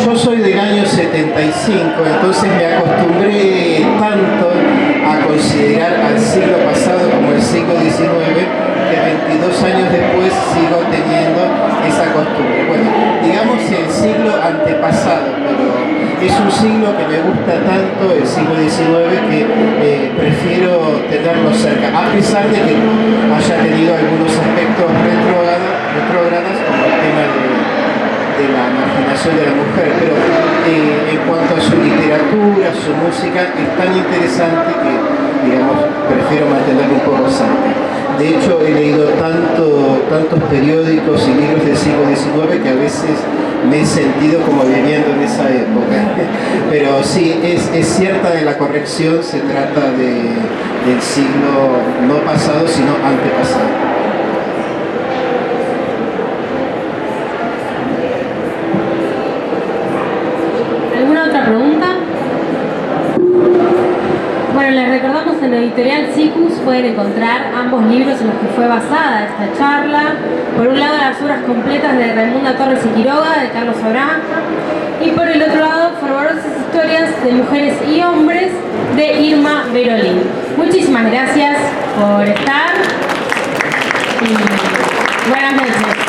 yo soy del año 75, entonces me acostumbré tanto a considerar al siglo pasado como el siglo XIX, que 22 años después sigo teniendo esa costumbre. Bueno, digamos el siglo antepasado, pero es un siglo que me gusta tanto, el siglo XIX, que prefiero tenerlo cerca, a pesar de que haya tenido algunos aspectos retrógrados, como el tema de la marginación de la mujer, pero en cuanto a su literatura, su música, es tan interesante que, digamos, prefiero mantenerlo un poco cerca. De hecho, he leído tantos periódicos y libros del siglo XIX que a veces me he sentido como viviendo en esa época. Pero sí, es cierta de la corrección, se trata del siglo no pasado, sino antepasado. Pregunta. Bueno, les recordamos en la editorial Cicus pueden encontrar ambos libros en los que fue basada esta charla. Por un lado, las obras completas de Raimunda Torres y Quiroga, de Carlos Saurá, y por el otro lado, fervorosas historias de mujeres y hombres, de Irma Berolín. Muchísimas gracias por estar y buenas noches.